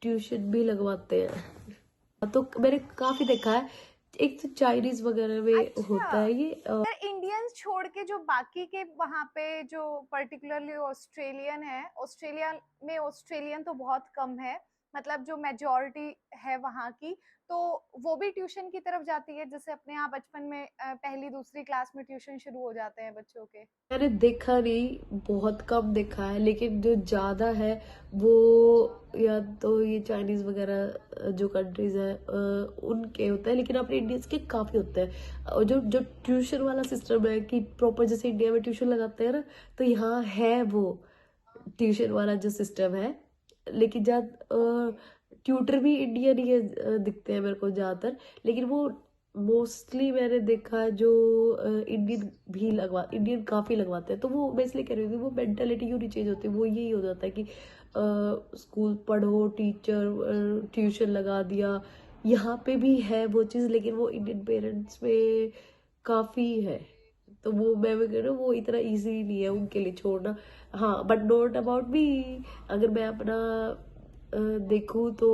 ट्यूशन भी लगवाते हैं। तो मैंने काफी देखा है, एक तो चाइनीज वगैरह में होता अच्छा, है ये पर इंडियंस छोड़ के जो बाकी के वहाँ पे जो पर्टिकुलरली ऑस्ट्रेलियन है, ऑस्ट्रेलिया में ऑस्ट्रेलियन तो बहुत कम है, मतलब जो मेजोरिटी है वहाँ की, तो वो भी ट्यूशन की तरफ जाती है, जैसे अपने यहाँ बचपन में पहली दूसरी क्लास में ट्यूशन शुरू हो जाते हैं बच्चों के। मैंने देखा नहीं, बहुत कम देखा है, लेकिन जो ज्यादा है वो या तो ये चाइनीज वगैरह जो कंट्रीज है उनके होता है, लेकिन अपने इंडियंस के काफी होते हैं। और जो जो ट्यूशन वाला सिस्टम है कि प्रॉपर जैसे इंडिया में ट्यूशन लगाते हैं ना, तो यहाँ है वो ट्यूशन वाला जो सिस्टम है। लेकिन जहाँ ट्यूटर भी इंडियन ही दिखते हैं मेरे को ज्यादातर, लेकिन वो मोस्टली मैंने देखा है जो इंडियन काफी लगवाते हैं। तो वो मैं इसलिए कह रही हूँ, वो मेंटेलिटी क्यों नहीं चेंज होती, वो यही हो जाता है कि स्कूल पढ़ो, टीचर ट्यूशन लगा दिया। यहाँ पे भी है वो चीज, लेकिन वो इंडियन पेरेंट्स में काफी है। तो वो मैं भी कह रही हूँ वो इतना इजी नहीं है उनके लिए छोड़ना। हाँ, बट नॉट अबाउट मी। अगर मैं अपना देखूँ तो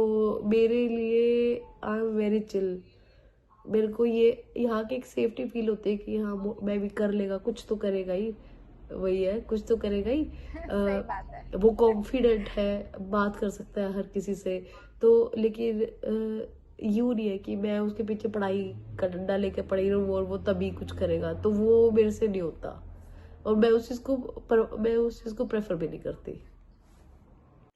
मेरे लिए आई एम वेरी चिल। मेरे को ये यहाँ की एक सेफ्टी फील होती है कि हाँ मैं भी कर लेगा, कुछ तो करेगा ही, वही है, कुछ तो करेगा ही। सही बात है। वो कॉन्फिडेंट है, बात कर सकता है हर किसी से। तो लेकिन यूं नहीं है कि मैं उसके पीछे पढ़ाई का डंडा लेके पढ़ी रहूं और वो तभी कुछ करेगा, तो वो मेरे से नहीं होता। और मैं उस चीज को प्रेफर भी नहीं करती।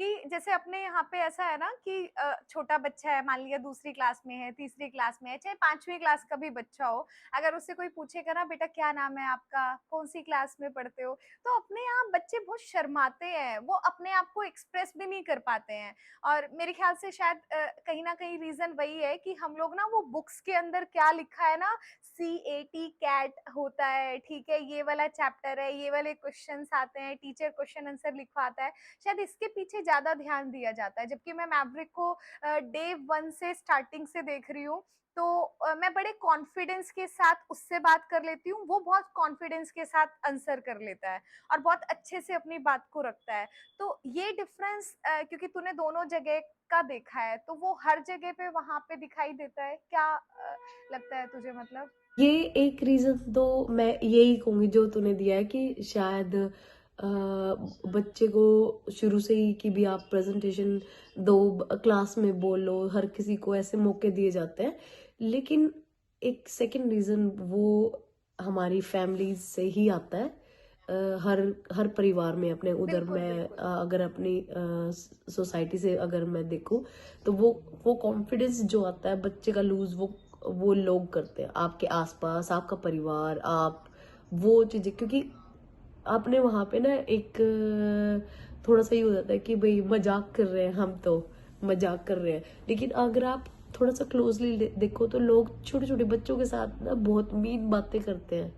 कि जैसे अपने यहाँ पे ऐसा है ना कि छोटा बच्चा है, मान लिया दूसरी क्लास में है, तीसरी क्लास में है, चाहे 5वीं क्लास का भी बच्चा हो, अगर उससे कोई पूछेगा ना बेटा क्या नाम है आपका, कौन सी क्लास में पढ़ते हो, तो अपने यहाँ बच्चे बहुत शर्माते हैं, वो अपने आप को एक्सप्रेस भी नहीं कर पाते हैं। और मेरे ख्याल से शायद कहीं ना कहीं रीजन वही है कि हम लोग ना वो बुक्स के अंदर क्या लिखा है ना, CAT कैट होता है, ठीक है, ये वाला चैप्टर है, ये वाले क्वेश्चंस आते हैं, टीचर क्वेश्चन आंसर लिखवाता है, शायद इसके पीछे ज्यादा ध्यान दिया जाता है। जबकि मैं मैवरिक को डे 1 से स्टार्टिंग से देख रही हूँ, तो मैं बड़े कॉन्फिडेंस के साथ उससे बात कर लेती हूँ, वो बहुत कॉन्फिडेंस के साथ आंसर कर लेता है और बहुत अच्छे से अपनी बात को रखता है। तो ये डिफरेंस, क्योंकि तूने दोनों जगह का देखा है, तो वो हर जगह पे वहां पे दिखाई देता है क्या, लगता है तुझे? मतलब ये एक रीजन तो मैं यही कहूंगी जो तूने दिया है कि शायद बच्चे को शुरू से ही कि भी आप प्रेजेंटेशन दो, क्लास में बोलो, हर किसी को ऐसे मौके दिए जाते हैं। लेकिन एक सेकंड रीजन वो हमारी फैमिली से ही आता है। हर परिवार में अपने उधर बिल्कुल, मैं बिल्कुल। अगर अपनी सोसाइटी से अगर मैं देखूं तो वो कॉन्फिडेंस जो आता है बच्चे का लूज वो लोग करते हैं आपके आसपास, आपका परिवार, आप वो चीजें, क्योंकि आपने वहां पे ना एक थोड़ा सा ये हो जाता है कि भाई मजाक कर रहे हैं, हम तो मजाक कर रहे हैं, लेकिन अगर आप थोड़ा सा क्लोजली देखो तो लोग छोटे छोटे बच्चों के साथ ना बहुत मीन बातें करते हैं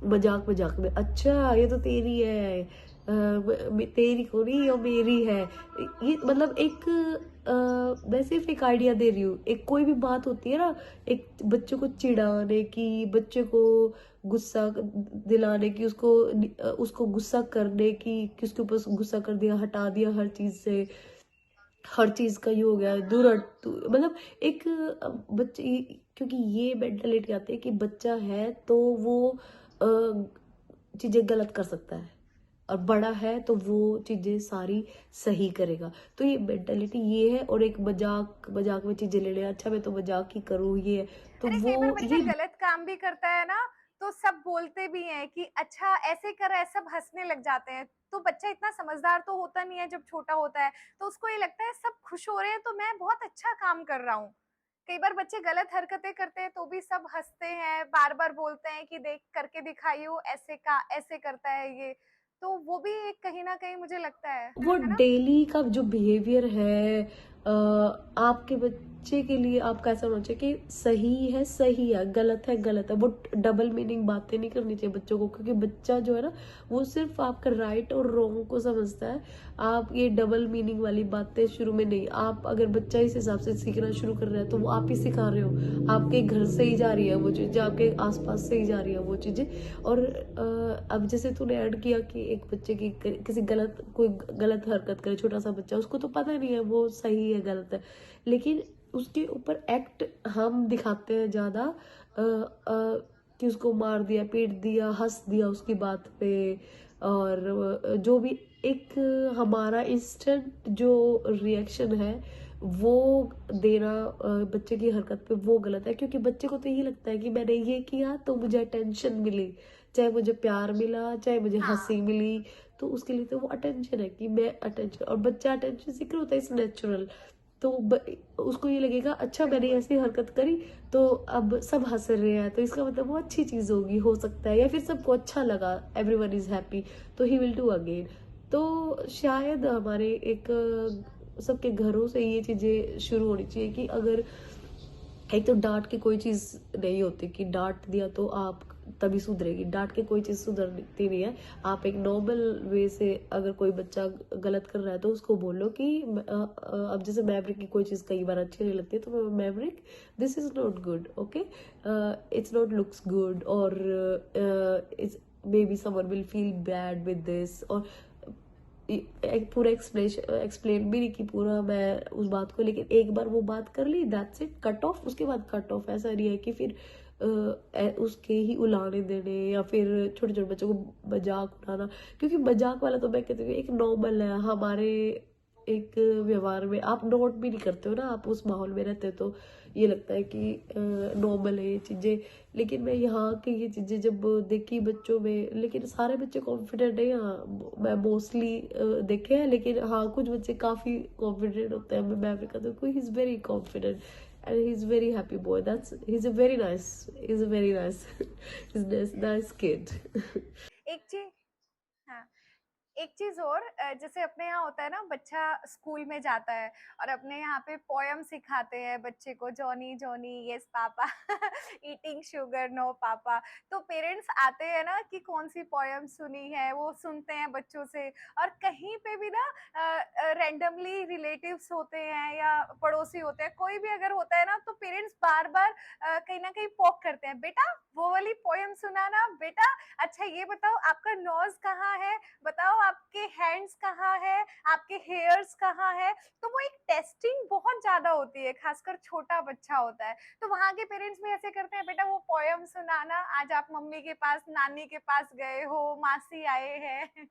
मजाक मजाक में। अच्छा ये तो तेरी है, तेरी को नहीं ये मेरी है। ये मतलब एक मैं सिर्फ एक आइडिया दे रही हूँ। एक कोई भी बात होती है ना, एक बच्चे को चिढ़ाने की, बच्चे को गुस्सा दिलाने की, उसको गुस्सा करने की, कि उसके ऊपर गुस्सा कर दिया, हटा दिया हर चीज से, हर चीज का ये हो गया दूर मतलब एक बच्चे, क्योंकि ये मेंटेलिटी आती है कि बच्चा है तो वो चीजें गलत कर सकता है, और बड़ा है तो वो चीजें सारी सही करेगा। तो ये मेंटेलिटी ये है, और एक मजाक मजाक में चीजें ले ले, अच्छा मैं तो मजाक ही करूँ, ये है। तो अरे वो कई बार बच्चा ये गलत काम भी करता है ना, तो सब बोलते भी हैं कि अच्छा ऐसे कर रहा है, सब हंसने लग जाते हैं। तो बच्चा इतना समझदार तो होता नहीं है जब छोटा होता है, तो उसको ये लगता है सब खुश हो रहे हैं तो मैं बहुत अच्छा काम कर रहा हूँ। कई बार बच्चे गलत हरकतें करते हैं तो भी सब हंसते हैं, बार बार बोलते हैं कि देख करके दिखाइयो, ऐसे का ऐसे करता है ये। तो वो भी एक कहीं ना कहीं मुझे लगता वो है ना। डेली का जो बिहेवियर है आपके बच्चे के लिए आपका ऐसा होना चाहिए कि सही है, गलत है गलत है। वो डबल मीनिंग बातें नहीं करनी चाहिए बच्चों को, क्योंकि बच्चा जो है ना वो सिर्फ आपका राइट और रॉन्ग को समझता है। आप ये डबल मीनिंग वाली बातें शुरू में नहीं, आप अगर बच्चा इस हिसाब से सीखना शुरू कर रहा है तो वो आप ही सिखा रहे हो, आपके घर से ही जा रही है वो चीजें, आपके आसपास से ही जा रही है वो चीजें। और अब जैसे तूने ऐड किया कि एक बच्चे की किसी कोई गलत हरकत करे, छोटा सा बच्चा, उसको तो पता नहीं है वो सही है गलत है, लेकिन उसके ऊपर एक्ट हम दिखाते हैं ज्यादा, कि उसको मार दिया, पीट दिया, हंस दिया उसकी बात पे, और जो भी एक हमारा इंस्टेंट जो रिएक्शन है वो देना बच्चे की हरकत पे, वो गलत है। क्योंकि बच्चे को तो यही लगता है कि मैंने ये किया तो मुझे अटेंशन मिली, चाहे मुझे प्यार मिला, चाहे मुझे हाँ, हंसी मिली, तो उसके लिए तो वो अटेंशन है कि मैं अटेंशन, और बच्चा अटेंशन सीख रहा होता है, इट्स नेचुरल। तो उसको ये लगेगा अच्छा मैंने बिल्कुल। ऐसी हरकत करी तो अब सब हंस रहे हैं, तो इसका मतलब वो अच्छी चीज होगी, हो सकता है, या फिर सबको अच्छा लगा, एवरीवन इज हैप्पी, तो ही विल डू अगेन। तो शायद हमारे एक सबके घरों से ये चीजें शुरू होनी चाहिए कि अगर एक तो डांट के कोई चीज नहीं होती कि डांट दिया तो आप तभी सुधरेगी, डांट के कोई चीज सुधरती नहीं है। आप एक नॉर्मल वे से अगर कोई बच्चा गलत कर रहा है तो उसको बोलो कि अब जैसे मैवरिक की कोई चीज कई बार अच्छी नहीं लगती है तो Maverick this is not good, okay, it's not looks good, और it's may be someone will feel bad with this, और एक पूरा एक्सप्लेन भी नहीं की पूरा मैं उस बात को, लेकिन एक बार वो बात कर ली, दैट्स इट, कट ऑफ, उसके बाद कट ऑफ। ऐसा नहीं है कि फिर उसके ही उलाने देने, या फिर छोटे छोटे बच्चों को मजाक उड़ाना, क्योंकि मजाक वाला तो मैं कहती हूँ एक नॉर्मल है हमारे एक व्यवहार में। आप नोट भी नहीं करते हो ना, आप उस माहौल में रहते हो तो ये लगता है कि नॉर्मल है ये चीजें, लेकिन मैं यहाँ की ये चीजें जब देखी बच्चों में, लेकिन सारे बच्चे कॉन्फिडेंट है यहाँ, मैं मोस्टली देखे हैं, लेकिन हाँ कुछ बच्चे काफी कॉन्फिडेंट होते हैं। मैं अफ्रीका तो कोई he is very confident and he's very happy boy, he's a very nice, he's a very nice he's a nice kid. एक चीज, हाँ, एक चीज और, जैसे अपने यहाँ होता है ना, बच्चा स्कूल में जाता है और अपने यहाँ पे पोयम सिखाते हैं बच्चे को, Johnny Johnny yes papa, eating sugar no papa. तो पेरेंट्स आते हैं ना कि कौन सी पोयम सुनी है, वो सुनते हैं बच्चों से। और कहीं पे भी ना रैंडमली रिलेटिव्स होते हैं या पड़ोसी होते हैं, कोई भी अगर होता है ना, तो पेरेंट्स बार बार कहीं ना कहीं पोक करते हैं, बेटा वो वाली पोयम सुनाना बेटा, अच्छा ये बताओ आपका नोज कहाँ है, बताओ आपके हैंड्स कहाँ है, आपके हेयर्स कहाँ है। तो वो एक टेस्टिंग बहुत ज्यादा होती है, खासकर छोटा बच्चा होता है। तो वहां के पेरेंट्स भी ऐसे करते हैं, बेटा वो पोयम सुनाना, आज आप मम्मी के पास नानी के पास गए हो, मासी आए हैं।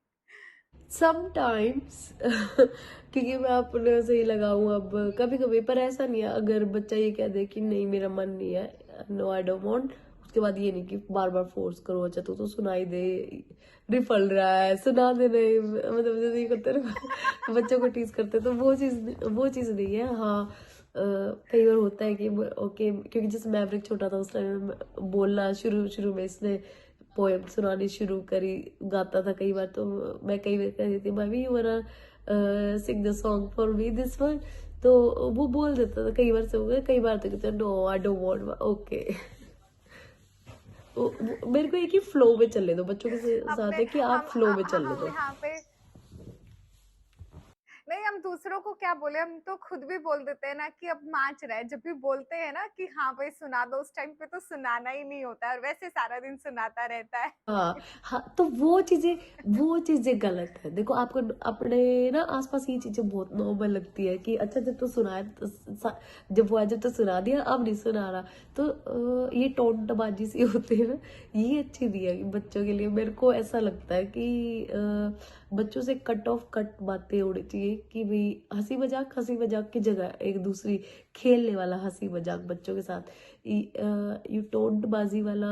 समटाइम्स क्योंकि मैं अपने से ही लगाऊं अब कभी कभी, पर ऐसा नहीं है। अगर बच्चा ये कह दे कि नहीं मेरा मन नहीं है, नो आई डोंट वांट, उसके बाद ये नहीं कि बार बार फोर्स करो, अच्छा तो सुनाई दे, रिफल रहा है सुना दे, नहीं मतलब जैसे ये करते हैं ना बच्चों को टीज करते हैं, तो वो चीज़ नहीं है। हाँ कई बार होता है कि ओके, क्योंकि जैसे मैवरिक छोटा था उस टाइम बोलना शुरू में इसने पोएम सुनानी शुरू करी, गाता था कई बार, तो मैं कई बार कह देती भाभी you wanna sing the song for me this one, तो वो बोल देता था। कई बार से हो गया, कई बार तो कहते no I don't want, okay. मेरे को एक ही फ्लो में चलने दो, बच्चों के साथ अपने है कि आप फ्लो में चलने हम दो। यहाँ पे नहीं, हम दूसरों को क्या बोले, हम तो खुद भी बोल देते हैं ना कि अब नाच रहा है, जब भी बोलते हैं ना कि हाँ भाई सुना दो, उस टाइम पे तो सुनाना ही नहीं होता है और वैसे सारा दिन सुनाता रहता है। हाँ हाँ, तो वो चीजें गलत है। देखो आपको अपने ना आसपास ये चीजें बहुत नॉर्मल लगती है कि अच्छा जब तो सुनाया तो जब वो आया जब तो सुना दिया, अब नहीं सुना रहा, तो ये टोंटबाजी सी होती है ना, ये अच्छी नहीं है बच्चों के लिए। मेरे को ऐसा लगता है कि बच्चों से कट बातें होनी चाहिए कि भाई हंसी मजाक की जगह एक दूसरी खेलने वाला हंसी मजाक बच्चों के साथ। यू टोंटबाजी वाला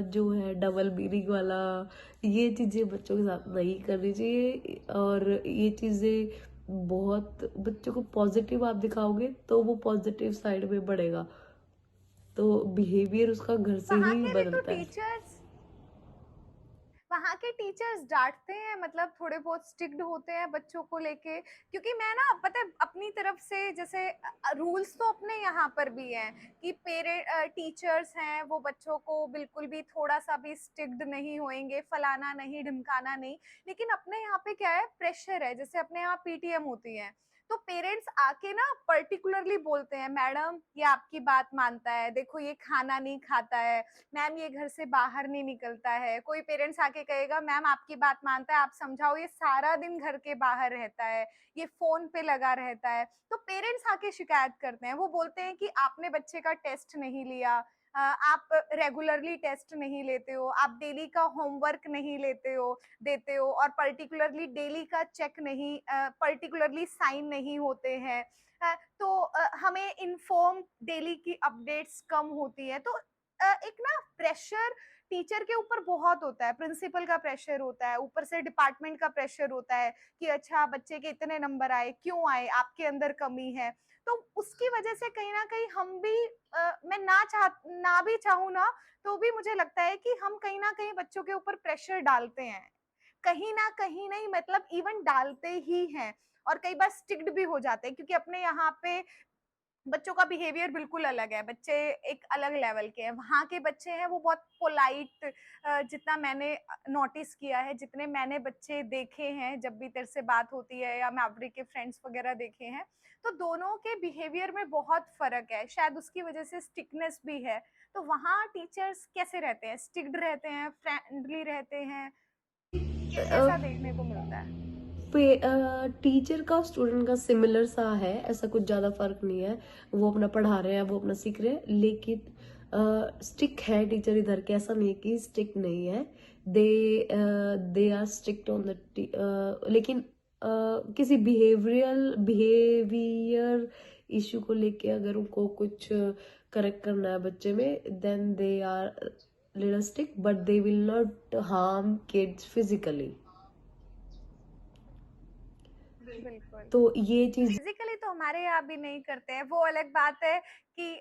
जो है, डबल मीनिंग वाला, ये चीजें बच्चों के साथ नहीं करनी चाहिए। और ये चीजें बहुत बच्चों को पॉजिटिव आप दिखाओगे तो वो पॉजिटिव साइड में बढ़ेगा, तो बिहेवियर उसका घर से वहाँ ही के भी तो बदलता है। टीचर्स डांटते हैं, मतलब थोड़े बहुत स्ट्रिक्ट होते हैं बच्चों को लेके, क्योंकि मैं ना पता है अपनी तरफ से जैसे रूल्स तो अपने यहाँ पर भी हैं कि टीचर्स हैं वो बच्चों को बिल्कुल भी थोड़ा सा भी स्ट्रिक्ट नहीं होएंगे, फलाना नहीं ढिमकाना नहीं। लेकिन अपने यहाँ पे क्या है, प्रेशर है, जैसे अपने यहाँ पीटीएम होती है तो पेरेंट्स आके ना पर्टिकुलरली बोलते हैं मैडम ये आपकी बात मानता है, देखो ये खाना नहीं खाता है, मैम ये घर से बाहर नहीं निकलता है। कोई पेरेंट्स आके कहेगा मैम आपकी बात मानता है, आप समझाओ, ये सारा दिन घर के बाहर रहता है, ये फोन पे लगा रहता है। तो पेरेंट्स आके शिकायत करते हैं, वो बोलते हैं कि आपने बच्चे का टेस्ट नहीं लिया, आप रेगुलरली टेस्ट नहीं लेते हो, आप डेली का होमवर्क नहीं देते हो, और पर्टिकुलरली डेली का चेक नहीं, पर्टिकुलरली साइन नहीं होते हैं। तो हमें इन्फॉर्म डेली की अपडेट्स कम होती है। तो एक ना प्रेशर टीचर के ऊपर बहुत होता है, प्रिंसिपल का प्रेशर होता है, ऊपर से डिपार्टमेंट का प्रेशर होता है कि अच्छा बच्चे के इतने नंबर आए, क्यों आए, आपके अंदर कमी है। तो उसकी वजह से कहीं ना कहीं हम भी मैं ना भी चाहूँ ना, तो भी मुझे लगता है कि हम कहीं ना कहीं बच्चों के ऊपर प्रेशर डालते हैं, कहीं ना कहीं नहीं, मतलब इवन डालते ही हैं। और कई बार स्टिक्ड भी हो जाते हैं, क्योंकि अपने यहाँ पे बच्चों का बिहेवियर बिल्कुल अलग है, बच्चे एक अलग लेवल के हैं। वहाँ के बच्चे हैं वो बहुत पोलाइट, जितना मैंने नोटिस किया है, जितने मैंने बच्चे देखे हैं, जब भी तेरे से बात होती है या मैवरिक के फ्रेंड्स वगैरह देखे हैं, तो दोनों के बिहेवियर में बहुत फर्क है, शायद उसकी वजह से स्टिकनेस भी है। तो वहाँ टीचर्स कैसे रहते हैं, स्टिक्ड रहते हैं, फ्रेंडली रहते हैं, कैसा देखने को मिलता है? टीचर का स्टूडेंट का सिमिलर सा है, ऐसा कुछ ज्यादा फर्क नहीं है। वो अपना पढ़ा रहे हैं, वो अपना सीख रहे हैं, लेकिन स्टिक है टीचर इधर के, ऐसा नहीं है कि स्टिक नहीं है। They are strict on the, लेकिन किसी बिहेवियर इशू को लेके अगर उनको कुछ करेक्ट करना है बच्चे में, then they are little stick, but they will not harm kids physically. बिल्कुल, तो ये चीज फिजिकली तो हमारे यहाँ भी नहीं करते हैं, वो अलग बात है कि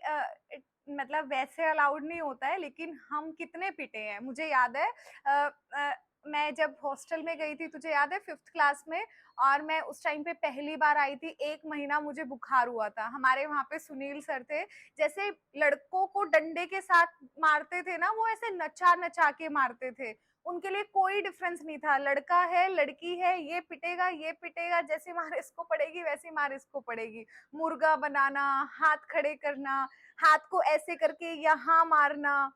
मतलब वैसे अलाउड नहीं होता है, लेकिन हम कितने पिटे हैं। मुझे याद है मैं जब हॉस्टल में गई थी, तुझे याद है 5th क्लास में, और मैं उस टाइम पे पहली बार आई थी, 1 महीना मुझे बुखार हुआ था। हमारे वहाँ पे सुनील सर थे, जैसे लड़कों को डंडे के साथ मारते थे ना, वो ऐसे नचा नचा के मारते थे, उनके लिए कोई डिफरेंस नहीं था, लड़का है लड़की है, ये पिटेगा, जैसे मार इसको पड़ेगी वैसे मार इसको पड़ेगी। मुर्गा बनाना, हाथ खड़े करना, हाथ को ऐसे करके यहाँ मारना,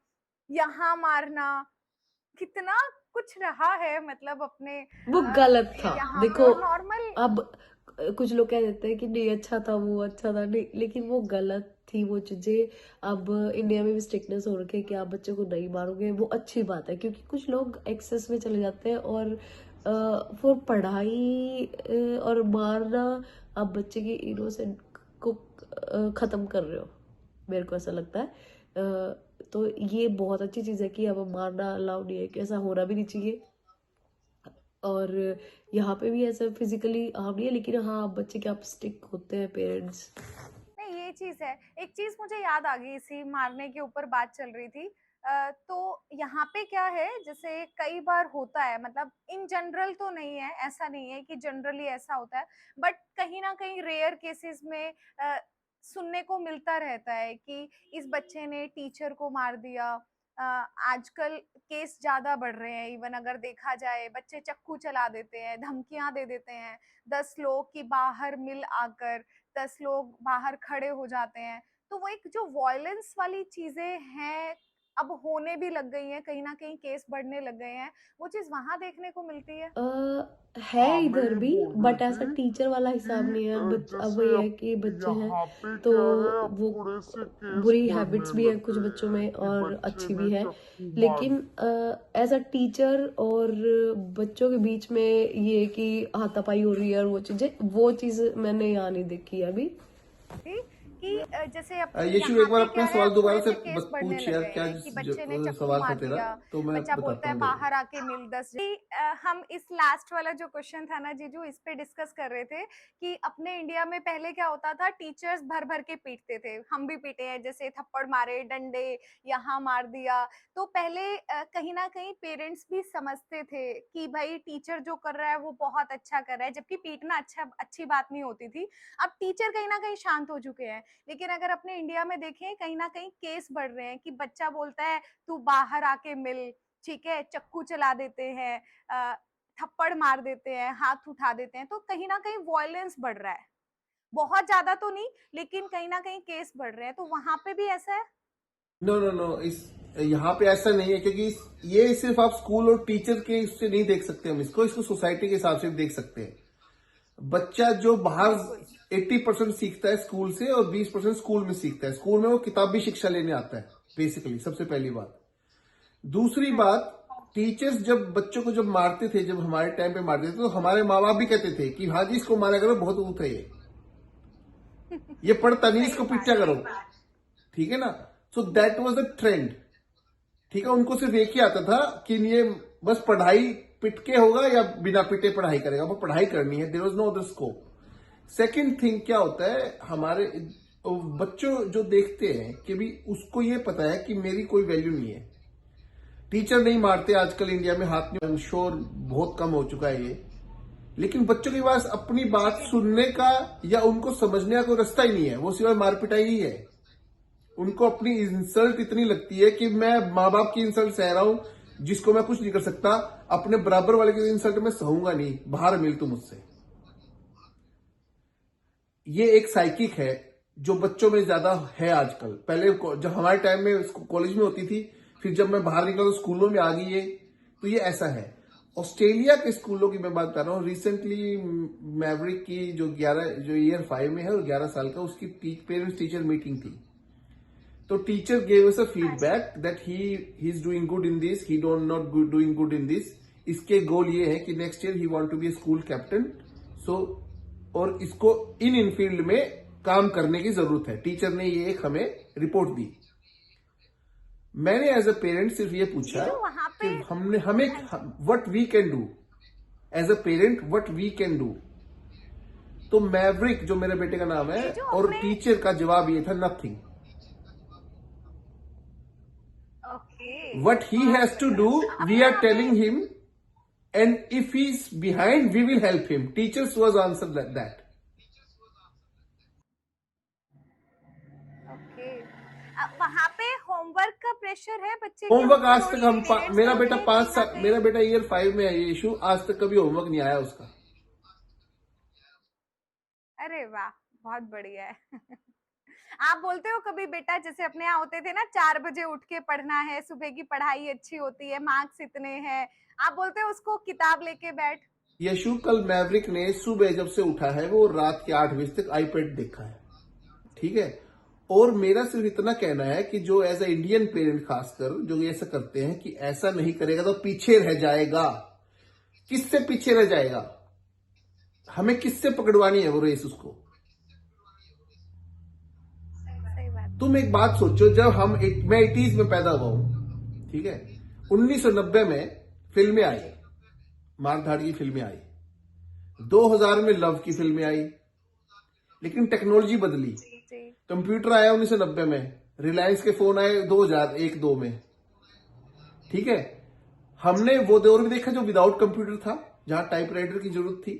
कितना कुछ रहा है, मतलब अपने वो गलत था। यहाँ पे, देखो और नॉर्मल। अब कुछ लोग कह देते हैं कि नहीं अच्छा था, वो अच्छा था, नहीं, लेकिन वो गलत थी वो चीजें। अब इंडिया में भी स्ट्रिक्टनेस हो रखी है कि आप बच्चे को नहीं मारोगे, वो अच्छी बात है, क्योंकि कुछ लोग एक्सेस में चले जाते हैं और फॉर पढ़ाई और मारना, आप बच्चे की इनोसेंट को खत्म कर रहे हो, मेरे को ऐसा लगता है। तो ये बहुत अच्छी चीज़ है कि अब मारना अलाउड नहीं है, कि ऐसा होना भी नहीं चाहिए। और यहाँ पे भी ऐसा फिजिकली हार्म नहीं है, लेकिन हाँ बच्चे के आप स्टिक होते हैं पेरेंट्स। नहीं, ये चीज़ है। एक चीज़ मुझे याद आ गई, इसी मारने के ऊपर बात चल रही थी। तो यहाँ पे क्या है, जैसे कई बार होता है, मतलब इन जनरल तो नहीं है, ऐसा नहीं है कि जनरली ऐसा होता है, बट कहीं न कहीं रेयर केसेस में सुनने को मिलता रहता है कि इस बच्चे ने टीचर को मार दिया। आजकल केस ज़्यादा बढ़ रहे हैं, इवन अगर देखा जाए बच्चे चक्कू चला देते हैं, धमकियाँ दे देते हैं, 10 लोग की बाहर मिल आकर 10 लोग बाहर खड़े हो जाते हैं। तो वो एक जो वॉयलेंस वाली चीज़ें हैं, अब होने भी लग गई हैं, कहीं न कहीं केस बढ़ने लग गए हैं, वो चीज़ वहाँ देखने को मिलती है। है इधर भी, बट ऐसा टीचर वाला हिसाब नहीं है। अब ये है कि बच्चे हैं तो वो बुरी हैबिट्स भी है कुछ बच्चों में और अच्छी भी है, लेकिन एज अ टीचर और बच्चों के बीच में ये कि हाथापाई हो रही है और वो चीज़ मैंने यहाँ नहीं देखी है अभी। थी कि जैसे यशु, यहाँ एक बार पे अपना क्या है, सवाल अब दोबारा थोड़े से से केस बढ़ने पूछ लग यार, गए क्या हैं कि बच्चे ने चक्कू सवाल था मार तेरा, दिया, तो मैं बच्चा बताता बोलता है हूँ देखो। बाहर आके मिल 10 हम इस लास्ट वाला जो क्वेश्चन था ना जीजू, इस पे डिस्कस कर रहे थे कि अपने इंडिया में पहले क्या होता था, टीचर्स भर भर के पीटते थे, हम भी पीटे हैं, जैसे थप्पड़ मारे, डंडे, यहाँ मार दिया। तो पहले कहीं ना कहीं पेरेंट्स भी समझते थे कि भाई टीचर जो कर रहा है वो बहुत अच्छा कर रहा है, जबकि पीटना अच्छी बात नहीं होती थी। अब टीचर कहीं ना कहीं शांत हो चुके हैं, लेकिन अगर अपने इंडिया में देखें, कहीं ना कहीं केस बढ़ रहे हैं कि बच्चा बोलता है तू बाहर आके मिल, ठीक है, चक्कू चला देते हैं, थप्पड़ मार देते हैं, हाथ उठा देते हैं, तो कहीं ना कहीं वॉयलेंस बढ़ रहा है। बहुत ज्यादा तो नहीं, लेकिन कहीं ना कहीं केस बढ़ रहे हैं, तो वहां पे भी ऐसा है। नो नो नो, इस यहाँ पे ऐसा नहीं है, क्योंकि ये सिर्फ आप स्कूल और टीचर के इससे नहीं देख सकते, हम इसको सोसाइटी के हिसाब से भी देख सकते हैं। बच्चा जो बाहर बिल्कुल 80% सीखता है स्कूल से और 20% स्कूल में सीखता है। स्कूल में वो किताबी शिक्षा लेने आता है बेसिकली, सबसे पहली बात। दूसरी बात, टीचर्स जब बच्चों को जब मारते थे, जब हमारे टाइम पे मारते थे, तो हमारे माँ बाप भी कहते थे कि हाँ जी इसको मारा करो, बहुत ऊत है ये पढ़ता नहीं, सही इसको बात पिटा करो, ठीक है ना। So that was the trend, ठीक है। उनको सिर्फ एक ही आता था कि ये बस पढ़ाई पिट के होगा या बिना पिटे पढ़ाई करेगा, वो पढ़ाई करनी है, there was no other scope. Second thing क्या होता है, हमारे बच्चों जो देखते हैं कि भी उसको ये पता है कि मेरी कोई वैल्यू नहीं है। टीचर नहीं मारते आजकल इंडिया में, हाथ में शोर बहुत कम हो चुका है ये, लेकिन बच्चों के पास अपनी बात सुनने का या उनको समझने का कोई रास्ता ही नहीं है, वो सिवाय मार पिटाई ही है। उनको अपनी इंसल्ट इतनी लगती है कि मैं माँ बाप की इंसल्ट सह रहा हूं जिसको मैं कुछ नहीं कर सकता, अपने बराबर वाले की इंसल्ट मैं सहूंगा नहीं, बाहर मिल तू मुझसे। ये एक साइकिक है जो बच्चों में ज्यादा है आजकल। पहले जब हमारे टाइम में कॉलेज में होती थी, फिर जब मैं बाहर निकला तो स्कूलों में आ गई है, तो ये ऐसा है। ऑस्ट्रेलिया के स्कूलों की मैं बात कर रहा हूँ। रिसेंटली मैवरिक की जो ईयर 5 में है और 11 साल का, उसकी पेरेंट्स टीचर मीटिंग थी। तो teacher gave us a feedback that he is doing good in this, he not doing good in this. इसके गोल ये है कि next year he want to be a school captain. So और इसको इन field में काम करने की जरूरत है। टीचर ने ये एक हमें रिपोर्ट दी। मैंने एज अ पेरेंट सिर्फ ये पूछा जीजू वहां कि पे हमें हाँ जी, what we can do as a parent, what we can do. तो मैवरिक जो मेरे बेटे का नाम है, जीजू और अपने टीचर का जवाब ये था, नथिंग। ओके, What he बहुत has to बढ़िया। do, we अपने are यहाँ पे telling him, and if he's behind, we will help him. Teachers was answer that. Okay, वहां पे होमवर्क का प्रेशर है बच्चे के होमवर्क ऊपर, आज और तक हम पेरेंट्स मेरा बोलते बेटा हैं कहीं 5 ना साल, कहीं। मेरा बेटा ईयर 5 में है ये इशू, आज तक कभी होमवर्क नहीं आया उसका। अरे वाह, बहुत बढ़िया है। आप बोलते हो कभी बेटा, जैसे अपने यहाँ होते थे ना, 4 बजे उठ के पढ़ना है, सुबह की पढ़ाई अच्छी होती है, मार्क्स इतने हैं, आप बोलते हो उसको किताब लेके बैठ। यशु, कल मैवरिक ने सुबह जब से उठा है वो रात के 8 बजे तक आईपैड देखा है, ठीक है। और मेरा सिर्फ इतना कहना है कि जो एज ए इंडियन पेरेंट खासकर जो ऐसा करते हैं कि ऐसा नहीं करेगा तो पीछे रह जाएगा। किससे पीछे रह जाएगा? हमें किससे पकड़वानी है वो रेस उसको? सही बात। तुम एक बात सोचो, जब मैं 80s में पैदा हुआ हूं, ठीक है, 1990 में फिल्में आई, मारधाड़ की फिल्में आई, 2000 में लव की फिल्में आई, लेकिन टेक्नोलॉजी बदली। जी कंप्यूटर आया 1990 में, रिलायंस के फोन आए 2001-2 में, ठीक है। हमने वो दौर भी देखा जो विदाउट कंप्यूटर था, जहां टाइपराइटर की जरूरत थी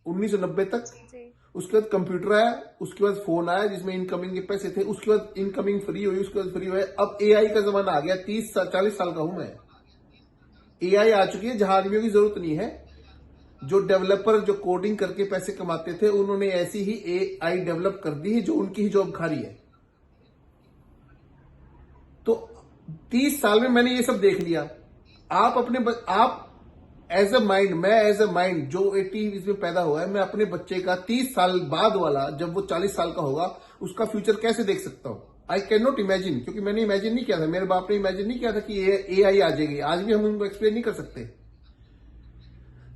1990 तक। जी उसके बाद कंप्यूटर आया, उसके बाद फोन आया जिसमें इनकमिंग के पैसे थे, उसके बाद इनकमिंग फ्री हुई, उसके बाद फ्री हुआ। अब एआई का जमाना आ गया, 30-40 साल का हूं मैं। एआई आ चुकी है जहां आदमियों की जरूरत नहीं है। जो डेवलपर जो कोडिंग करके पैसे कमाते थे, उन्होंने ऐसी ही एआई डेवलप कर दी है जो उनकी ही जॉब खा रही है। तो 30 साल में मैंने ये सब देख लिया। आप एज अ माइंड, मैं एज अ माइंड जो 80s में पैदा हुआ है, मैं अपने बच्चे का 30 साल बाद वाला, जब वो 40 साल का होगा, उसका फ्यूचर कैसे देख सकता हूं? आई कैन नॉट इमेजिन, क्योंकि मैंने इमेजिन नहीं किया था, मेरे बाप ने इमेजिन नहीं किया था कि एआई आ जाएगी। आज भी हम उनको एक्सप्लेन नहीं कर सकते।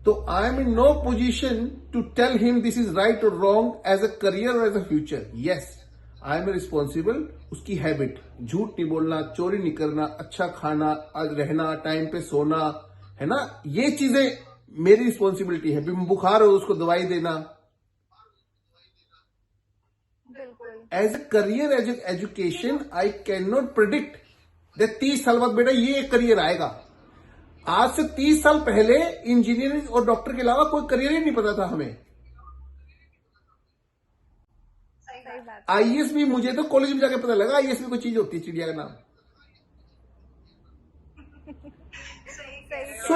तो I am in no position to tell him this is right और रॉन्ग एज अ करियर और as a future. Yes, I am responsible. उसकी हैबिट, झूठ नहीं बोलना, चोरी नहीं करना, अच्छा खाना, रहना, टाइम पे सोना, है ना, ये चीजें मेरी रिस्पॉन्सिबिलिटी है। बुखार हो उसको दवाई देना। बिल्कुल as a career, as education, I can not predict that 30 साल बाद बेटा ये एक करियर आएगा। आज से 30 साल पहले इंजीनियरिंग और डॉक्टर के अलावा कोई करियर ही नहीं पता था हमें। सही बात आईएएस भी मुझे तो कॉलेज में जाके पता लगा, आईएएस में कोई चीज होती है, चिड़िया का नाम। सो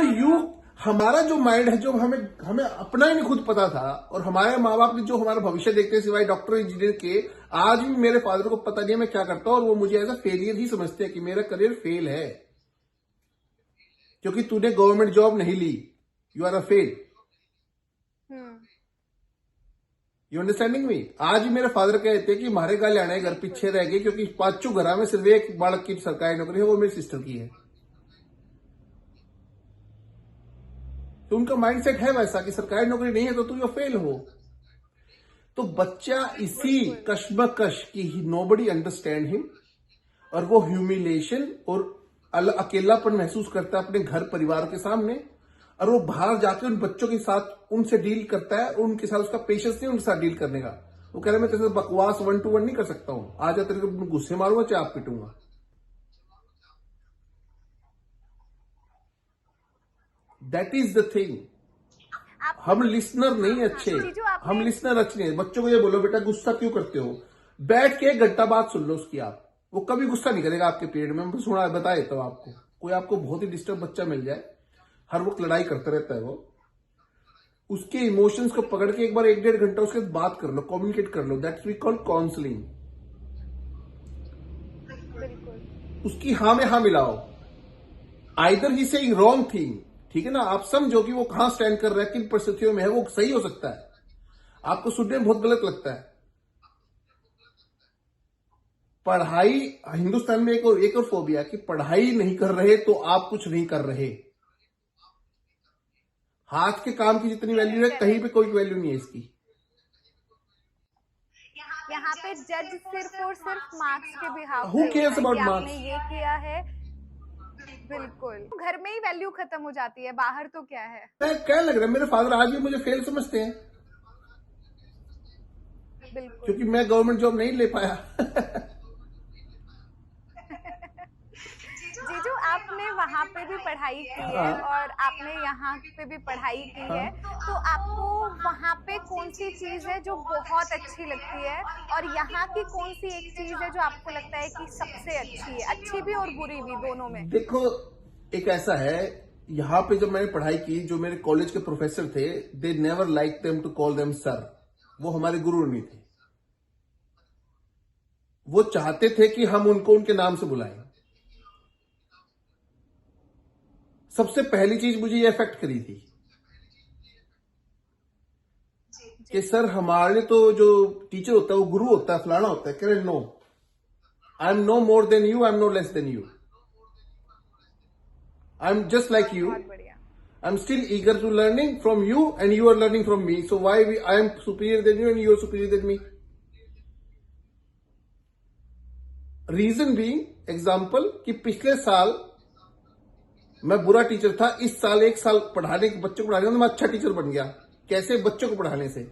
हमारा जो माइंड है, जो हमें अपना ही नहीं खुद पता था, और हमारे माँ बाप ने जो हमारा भविष्य देखते हैं सिवाय डॉक्टर इंजीनियर के, आज भी मेरे फादर को पता नहीं है मैं क्या करता हूं, और वो मुझे एज अ फेलियर ही समझते हैं कि मेरा करियर फेल है, क्योंकि तूने गवर्नमेंट जॉब नहीं ली, you are a fail. You understanding me? आज भी मेरे फादर कहते हैं कि हमारे घर आने घर पीछे रह गए, क्योंकि 5 घर में सिर्फ एक बालक की सरकारी नौकरी है, वो मेरी सिस्टर की है। तो उनका माइंडसेट है वैसा कि सरकारी नौकरी नहीं है तो तू फेल हो। तो बच्चा इसी कश्मकश की नोबडी अंडरस्टैंड हिम, और वो ह्यूमिलेशन और अकेलापन महसूस करता है अपने घर परिवार के सामने, और वो बाहर जाके उन बच्चों के साथ उनसे डील करता है, और उनके साथ उसका पेशेंस नहीं उनके साथ डील करने का। वो कह रहा है मैं तेरे से बकवास 1-to-1 नहीं कर सकता हूं, आज तेरे को गुस्से मारूंगा चाहे आप पिटूंगा। That is the thing. हम लिसनर नहीं अच्छे, हम लिसनर अच्छे नहीं। बच्चों को ये बोलो बेटा गुस्सा क्यों करते हो, बैठ के 1 घंटा बात सुन लो उसकी आप, वो कभी गुस्सा नहीं करेगा आपके पीरियड में। मैं सुना बता देता हूं आपको, कोई आपको बहुत ही डिस्टर्ब बच्चा मिल जाए, हर वक्त लड़ाई करता रहता है वो, उसके इमोशंस को पकड़ के एक बार 1-1.5 घंटा उसके साथ बात कर लो, कम्युनिकेट कर लो। That's we call counselling. उसकी हाँ में हाँ मिलाओ। Either he saying wrong thing, ठीक है ना, आप समझो कि वो कहां स्टैंड कर रहा है, किन परिस्थितियों में है, वो सही हो सकता है, आपको सुनने में बहुत गलत लगता है। पढ़ाई, हिंदुस्तान में एक और फोबिया कि पढ़ाई नहीं कर रहे तो आप कुछ नहीं कर रहे। हाथ के काम की जितनी वैल्यू है कहीं पे कोई वैल्यू नहीं है इसकी। यहाँ पे जज सिर्फ और सिर्फ मार्क्स के बिहाफ Who cares about आपने marks? ये किया है। बिल्कुल घर में ही वैल्यू खत्म हो जाती है, बाहर तो क्या है। क्या लग रहा है मेरे फादर आज भी मुझे फेल समझते हैं, बिल्कुल क्योंकि मैं गवर्नमेंट जॉब नहीं ले पाया। जीजू आपने वहाँ पे भी पढ़ाई की है और आपने यहाँ पे भी पढ़ाई की है, तो आपको वहाँ पे कौन सी चीज है जो बहुत अच्छी लगती है, और यहाँ की कौन सी एक चीज है जो आपको लगता है कि सबसे अच्छी है, अच्छी भी और बुरी भी दोनों में? देखो एक ऐसा है, यहाँ पे जब मैंने पढ़ाई की, जो मेरे कॉलेज के प्रोफेसर थे, they never like them to call them sir. वो हमारे गुरु नहीं थे, वो चाहते थे कि हम उनको उनके नाम से बुलाएं। सबसे पहली चीज मुझे ये इफेक्ट करी थी कि सर हमारे तो जो टीचर होता है वो गुरु होता है, फलाना होता है। कह रहे no, I am no more than you, I am no less than you, I am just like you, I am still eager to learning from you and you are learning from me, so why I am superior than you and you are superior than me. Reason भी example कि पिछले साल मैं बुरा teacher था, इस साल 1 साल पढ़ाने बच्चों को पढ़ाने में मैं अच्छा टीचर बन गया। कैसे? बच्चों को पढ़ाने से।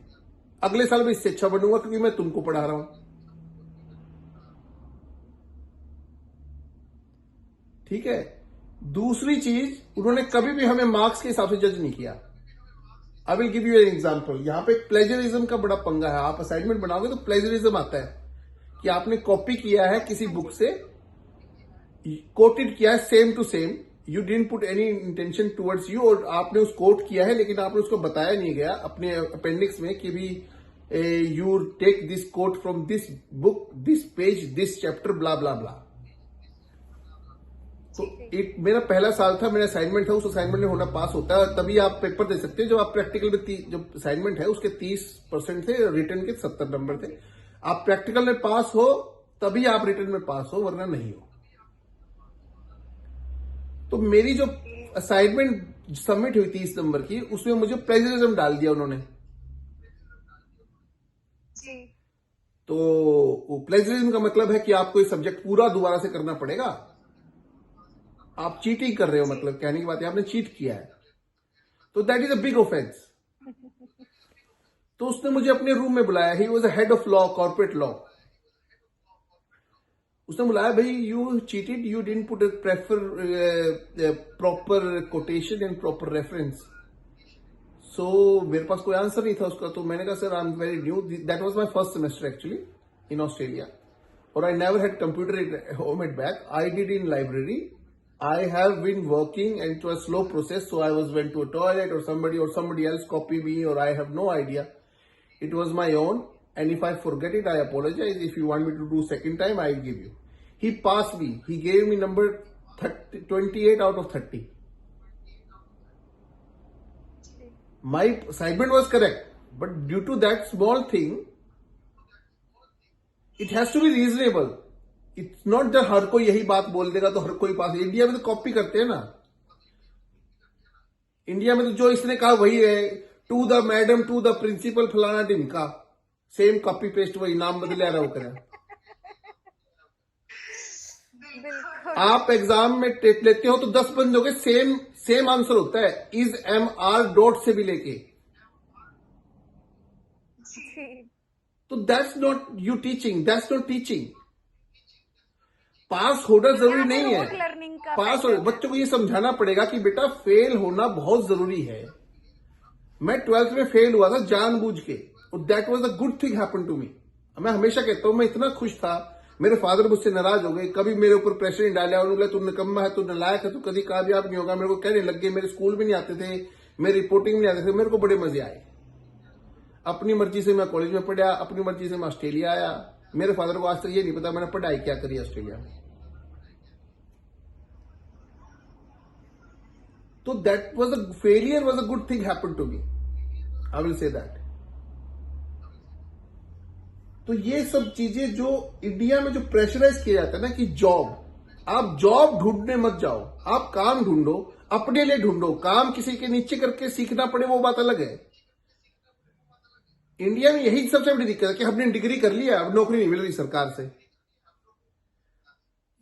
अगले साल मैं इससे अच्छा बनूंगा क्योंकि मैं तुमको पढ़ा रहा हूं। ठीक है। दूसरी चीज, उन्होंने कभी भी हमें मार्क्स के हिसाब से जज नहीं किया। I will give you an example. यहां पे प्लेजरिज्म का बड़ा पंगा है। आप असाइनमेंट बनाओगे तो प्लेजरिज्म आता है कि आपने कॉपी किया है किसी बुक से, कोटेड किया है same to same, you didn't put any intention towards you, और आपने उस कोट किया है लेकिन आपने उसको बताया नहीं गया अपने अपेंडिक्स में कि भी you take this quote from this book, this page, this chapter, blah blah blah. तो एक मेरा पहला साल था, मेरा असाइनमेंट था, उस असाइनमेंट में होना पास होता है, तभी आप पेपर दे सकते हैं। जब आप प्रैक्टिकल में जो असाइनमेंट है उसके 30% थे, रिटर्न के 70 नंबर थे। आप प्रैक्टिकल में पास हो तभी आप रिटर्न में पास हो, वरना नहीं हो। तो मेरी जो असाइनमेंट सबमिट हुई 30 नंबर की, उसमें मुझे प्लेजरिज्म डाल दिया उन्होंने। जी। तो प्लेजरिज्म का मतलब है कि आपको ये सब्जेक्ट पूरा दोबारा से करना पड़ेगा। आप चीटिंग कर रहे हो, मतलब कहने की बात है आपने चीट किया है, तो that is a big offence. तो उसने मुझे अपने रूम में बुलाया। He was a head of law, corporate law. उसने बुलाया, भाई you cheated, you didn't put proper quotation and proper reference. So मेरे पास कोई आंसर नहीं था उसका। तो मैंने कहा sir I am very new, that was my first semester actually in Australia, और I never had computer at home at back, I did in library. I have been working and it was a slow process, so I went to a toilet or somebody else copied me, or I have no idea. It was my own, and if I forget it, I apologize. If you want me to do second time, I'll give you. He passed me. He gave me number 28 out of 30. My assignment was correct, but due to that small thing, it has to be reasonable. It's not that हर कोई यही बात बोल देगा तो हर कोई पास। India में तो कॉपी करते हैं ना। इंडिया में तो जो इसने कहा वही है, to the madam, to the principal, फलाना ढिमका, सेम कॉपी पेस्ट, वही नाम बदले रहा होकर। आप एग्जाम में टेस्ट लेते हो तो 10 बंदों के सेम आंसर होता है, इज एम आर डॉट से भी लेके। तो that's not you teaching, that's not teaching. Pass होना जरूरी नहीं है। पास हो, बच्चों को ये समझाना पड़ेगा कि बेटा फेल होना बहुत जरूरी है। मैं 12th में फेल हुआ था जानबूझ के, और that was a good thing happen to me. मैं हमेशा कहता हूं मैं इतना खुश था, मेरे फादर मुझसे नाराज हो गए, कभी मेरे ऊपर प्रेशर नहीं डाला। उन्होंने बोला तू निकम्मा है, तू नालायक है, तू कभी कामयाब नहीं होगा। मेरे को कहने लग गए, मेरे स्कूल में नहीं आते थे, मेरे रिपोर्टिंग में नहीं आते थे। मेरे को बड़े मजे आए। अपनी मर्जी से मैं कॉलेज में पढ़ा, अपनी मर्जी से मैं ऑस्ट्रेलिया आया। मेरे फादर को आज तक ये नहीं पता मैंने पढ़ाई क्या करी ऑस्ट्रेलिया में। तो that was a failure, was a good thing happen to me, I will say that. तो ये सब चीजें जो इंडिया में जो प्रेशराइज किया जाता है ना कि जॉब, आप जॉब ढूंढने मत जाओ, आप काम ढूंढो, अपने लिए ढूंढो। काम किसी के नीचे करके सीखना पड़े वो बात अलग है। इंडिया में यही सबसे बड़ी दिक्कत है कि हमने डिग्री कर लिया, अब नौकरी नहीं मिल रही सरकार से।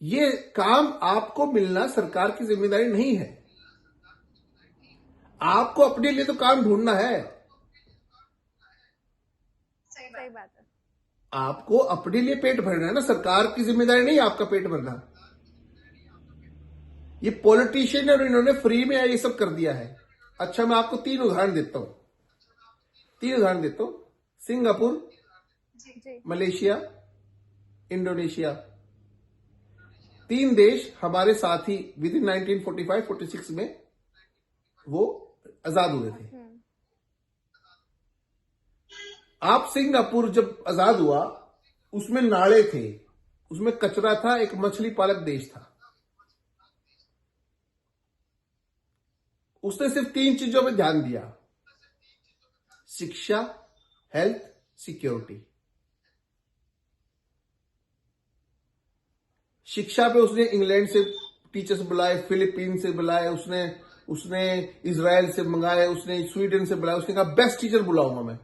ये काम आपको मिलना सरकार की जिम्मेदारी नहीं है। आपको अपने लिए तो काम ढूंढना है। सही बात है। आपको अपने लिए पेट भरना है ना, सरकार की जिम्मेदारी नहीं आपका पेट भरना। ये पॉलिटिशियन और इन्होंने फ्री में ये सब कर दिया है। अच्छा, मैं आपको 3 उदाहरण देता हूं। सिंगापुर, मलेशिया, इंडोनेशिया, 3 देश हमारे साथ ही विद इन 1945-46 में वो आजाद हुए थे। आप सिंगापुर जब आजाद हुआ, उसमें नाले थे, उसमें कचरा था, एक मछली पालक देश था। उसने सिर्फ 3 चीजों पे ध्यान दिया, शिक्षा, हेल्थ, सिक्योरिटी। शिक्षा पे उसने इंग्लैंड से टीचर्स बुलाए, फिलीपीन से बुलाए, उसने इजराइल से मंगाए, उसने स्वीडन से बुलाया। उसने कहा बेस्ट टीचर बुलाऊंगा मैं,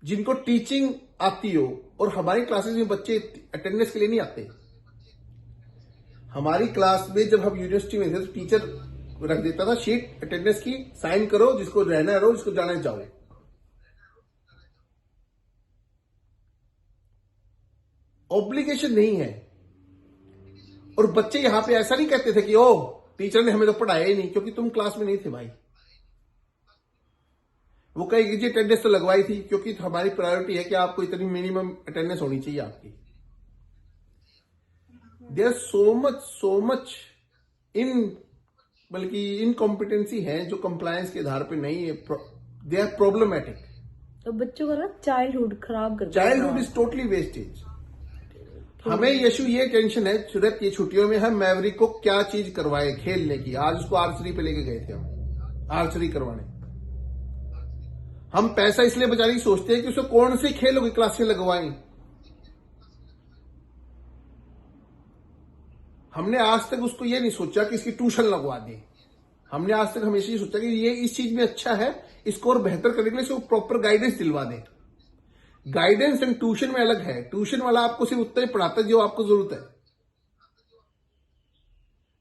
जिनको टीचिंग आती हो, और हमारी क्लासेस में बच्चे अटेंडेंस के लिए नहीं आते। हमारी क्लास में जब हम यूनिवर्सिटी में थे तो टीचर रख देता था शीट अटेंडेंस की, साइन करो, जिसको रहना रहो, जिसको जाना है जाओ। ऑब्लिगेशन नहीं है। और बच्चे यहां पे ऐसा नहीं कहते थे कि ओ टीचर ने हमें तो पढ़ाया ही नहीं, क्योंकि तुम क्लास में नहीं थे भाई। वो कहेगी जी अटेंडेंस तो लगवाई थी, क्योंकि हमारी प्रायोरिटी है कि आपको इतनी मिनिमम अटेंडेंस होनी चाहिए आपकी। देयर सो मच इन बल्कि इनकॉम्पिटेंसी है जो कंप्लायंस के आधार पे नहीं है, दे आर प्रॉब्लमेटिक। तो बच्चों का ना चाइल्डहुड खराब कर देता है। Childhood is totally wastage. हमें यशु ये टेंशन है सूरत की छुट्टियों में हम मैवरिक को क्या चीज करवाए खेलने की। आज उसको आर्चरी पे लेके गए थे, हम आर्चरी करवाने। हम पैसा इसलिए बचाने की सोचते हैं कि उसको कौन सी खेलों की क्लासें लगवाएं। हमने आज तक उसको ये नहीं सोचा कि इसकी ट्यूशन लगवा दें। हमने आज तक हमेशा ये सोचा कि ये इस चीज में अच्छा है, इसको और बेहतर करने के लिए इसको प्रॉपर गाइडेंस दिलवा दें। गाइडेंस एंड ट्यूशन में अलग है। ट्यूशन वाला आपको सिर्फ उतना ही पढ़ाता है जो आपको जरूरत है।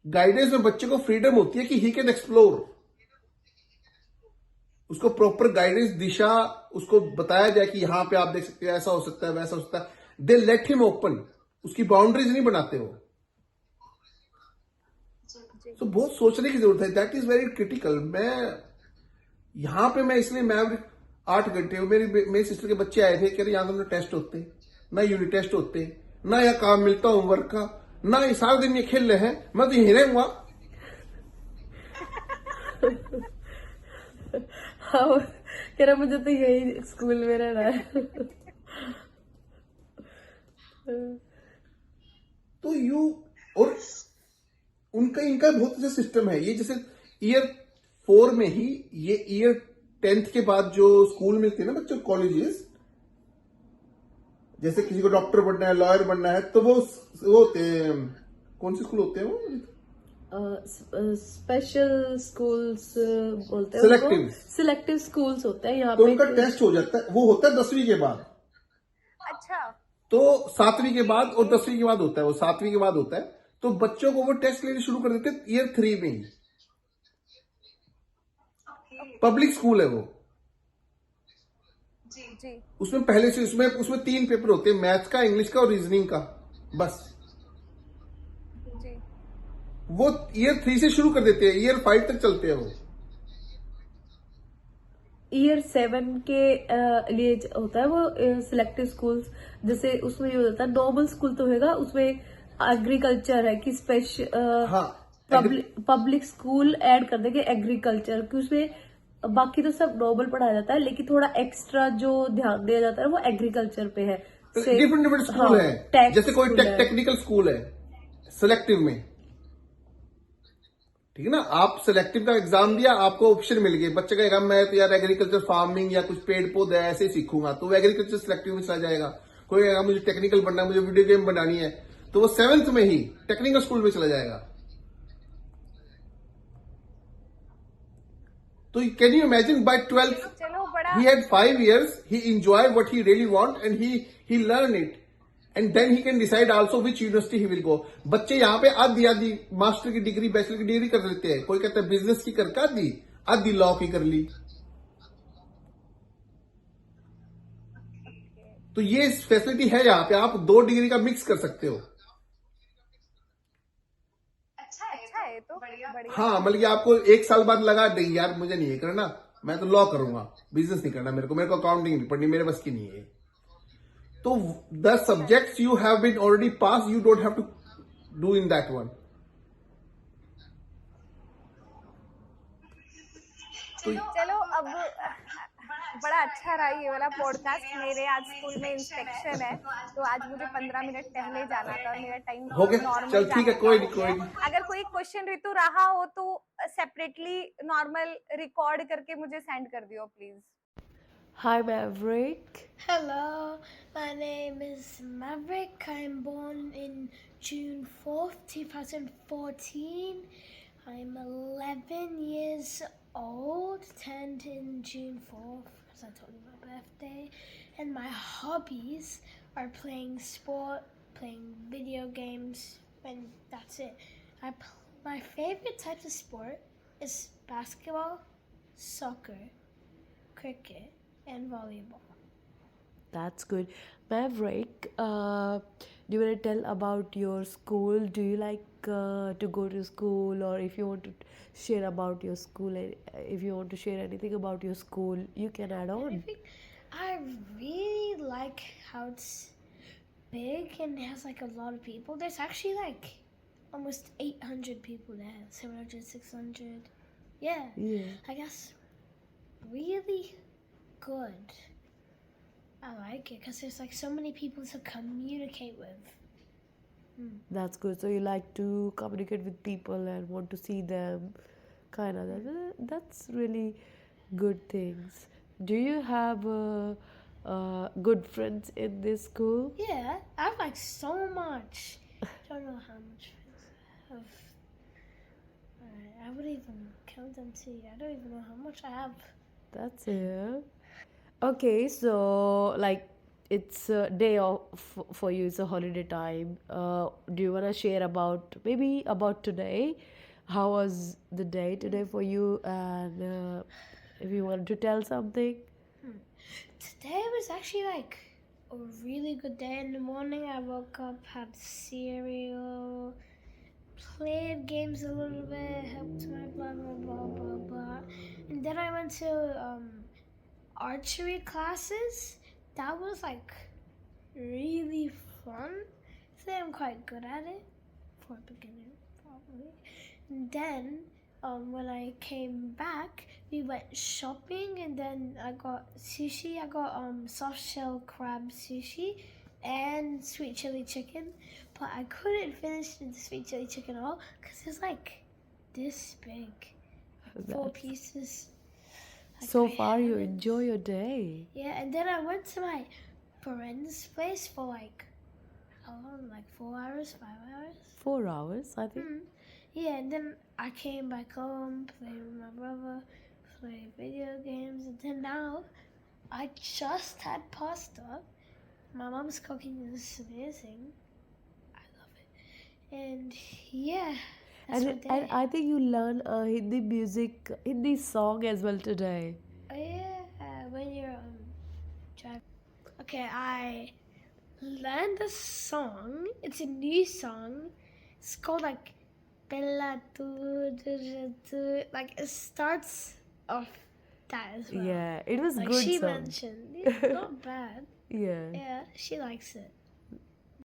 गाइडेंस में बच्चे को फ्रीडम होती है कि ही कैन एक्सप्लोर। उसको प्रॉपर गाइडेंस, दिशा उसको बताया जाए कि यहां पे आप देख सकते हैं, ऐसा हो सकता है, वैसा हो सकता है। दे लेट हिम ओपन। उसकी बाउंड्रीज नहीं बनाते हो। तो बहुत सोचने की जरूरत है। That is very critical. मैं इसलिए मैं 8 घंटे मेरी सिस्टर के बच्चे आए थे, कह रहे यहां तो टेस्ट होते, ना यूनिट टेस्ट होते, ना यह काम मिलता होमवर्क का, ना ये सारा दिन ये खेल रहे हैं, मैं तो यही रहूंगा। हाँ, कह रहा मुझे तो यही स्कूल में रहना है। तो और इनका बहुत अच्छा सिस्टम है। ये जैसे ईयर 4 में ही, ये ईयर 10th के बाद जो स्कूल मिलते हैं ना बच्चों, कॉलेजेस, जैसे किसी को डॉक्टर बनना है, लॉयर बनना है, तो वो होते हैं, कौन से स्कूल होते हैं वो? स्पेशल स्कूल्स बोलते हैं Selective. उनको। सिलेक्टिव स्कूल्स होते हैं यहाँ तो पे। उनका टेस्ट हो जाता है, वो होता है 10वीं के बाद। अच्छा। तो 7वीं के बाद और 10वीं के बाद होता है, वो 7वीं के बाद होता है। तो बच्चों को वो टेस्ट लेने शुरू कर देते हैं ईयर 3 में ही। पब्लिक स्कूल है वो। जी। उसमें पहले से उसमें 3 पेपर होते हैं, मैथ का, इंग्लिश का और रीजनिंग का, बस। जी। वो ईयर 3 से शुरू कर देते हैं, ईयर 5 तक चलते हैं वो। ईयर 7 के लिए होता है वो सिलेक्टिव स्कूल्स। जैसे उसमें ये होता है, नॉर्मल स्कूल तो होगा, उसमें एग्रीकल्चर है कि स्पेशल हाँ, पब्लिक स्कूल ऐड कर देंगे एग्रीकल्चर, कि उसमें बाकी तो सब नॉर्मल पढ़ाया जाता है, लेकिन थोड़ा एक्स्ट्रा जो ध्यान दिया जाता है वो एग्रीकल्चर पे है। डिफरेंट स्कूल है। जैसे कोई टेक्निकल स्कूल है सिलेक्टिव में, ठीक है ना। आप सिलेक्टिव का एग्जाम दिया, आपको ऑप्शन मिल गए, बच्चे कहेगा मैं तो यार एग्रीकल्चर फार्मिंग या कुछ पेड़ पौधे ऐसे ही सीखूंगा, तो वो एग्रीकल्चर सिलेक्टिव में चला जाएगा। कोई कहेगा मुझे टेक्निकल बनना है, मुझे वीडियो गेम बनानी है, तो वो 7th में ही टेक्निकल स्कूल में चला जाएगा। तो can you imagine by 12th चलो बड़ा he had 5 years, he enjoyed what he really want and he learned it, and then he can decide also which university he will go. बच्चे यहाँ पे आधी मास्टर की डिग्री, बैचलर की degree कर लेते हैं। कोई कहता है बिजनेस की करके आधी लॉ की कर ली। तो ये फैसिलिटी है यहाँ पे, आप 2 डिग्री का मिक्स कर सकते हो। अच्छा है तो बढ़िया। हाँ, मतलब आपको 1 साल बाद लगा नहीं यार मुझे नहीं है करना, मैं तो लॉ करूंगा, बिजनेस नहीं करना, मेरे को अकाउंटिंग नहीं पढ़नी, मेरे बस की नहीं है। तो the subjects you have been already pass, you don't have to do in that one. चलो अब बड़ा अच्छा रहा ये वाला पॉडकास्ट। मेरे आज स्कूल में इंस्पेक्शन है, तो आज मुझे 15 मिनट पहले जाना था और मेरा टाइम हो गया, नॉर्मल चल ठीक है, कोई नहीं। अगर कोई क्वेश्चन ऋतु रहा हो तो सेपरेटली नॉर्मल रिकॉर्ड करके मुझे सेंड कर दियो please. Hi Maverick. Hello, my name is Maverick. I'm born in June 4th, 2014. I'm 11 years old, turned in June 4th, because I told you my birthday. And my hobbies are playing sport, playing video games, and that's it. My favorite types of sport is basketball, soccer, cricket, and volleyball. That's good. Maverick, do you want to tell about your school? Do you like to go to school, or if you want to share about your school, if you want to share anything about your school, you can add I on. think I really like how it's big and it has like a lot of people. There's actually like almost 800 people there, 700, 600. Yeah, Yeah, I guess really good. I like it because there's like so many people to communicate with. that's good. So you like to communicate with people and want to see them, kind of. That's really good things. Do you have good friends in this school? Yeah, I have like so much. Don't know how much friends I have. I wouldn't even count them to you. I don't even know how much I have. That's it. Okay, so like it's a day off for you, it's a holiday time. Do you want to share about maybe about today? How was the day today for you? And if you want to tell something, Today was actually like a really good day. In the morning, I woke up, had cereal, played games a little bit, helped my blah blah blah blah blah, and then I went to archery classes. That was like really fun. I think I'm quite good at it for a beginner, probably. And then when I came back, we went shopping, and then I got sushi. I got soft shell crab sushi and sweet chili chicken, but I couldn't finish the sweet chili chicken all because it's like this big, 4 that's, pieces. I so couldn't far you have it. enjoy your day. Yeah, and then I went to my friend's place for like how long? Like 4 hours, 5 hours. 4 hours, I think. Yeah, and then I came back home, played with my brother, played video games, and then now I just had pasta. My mom's cooking this amazing. I love it. And yeah, that's my And day. I think you learn Hindi music, Hindi song as well today. Oh yeah, when you're driving. Okay, I learned a song. It's a new song. It's called like Bella Tu. Like it starts off that as well. Yeah, it was Like good she song. mentioned, it's not bad. Yeah. Yeah, she likes it.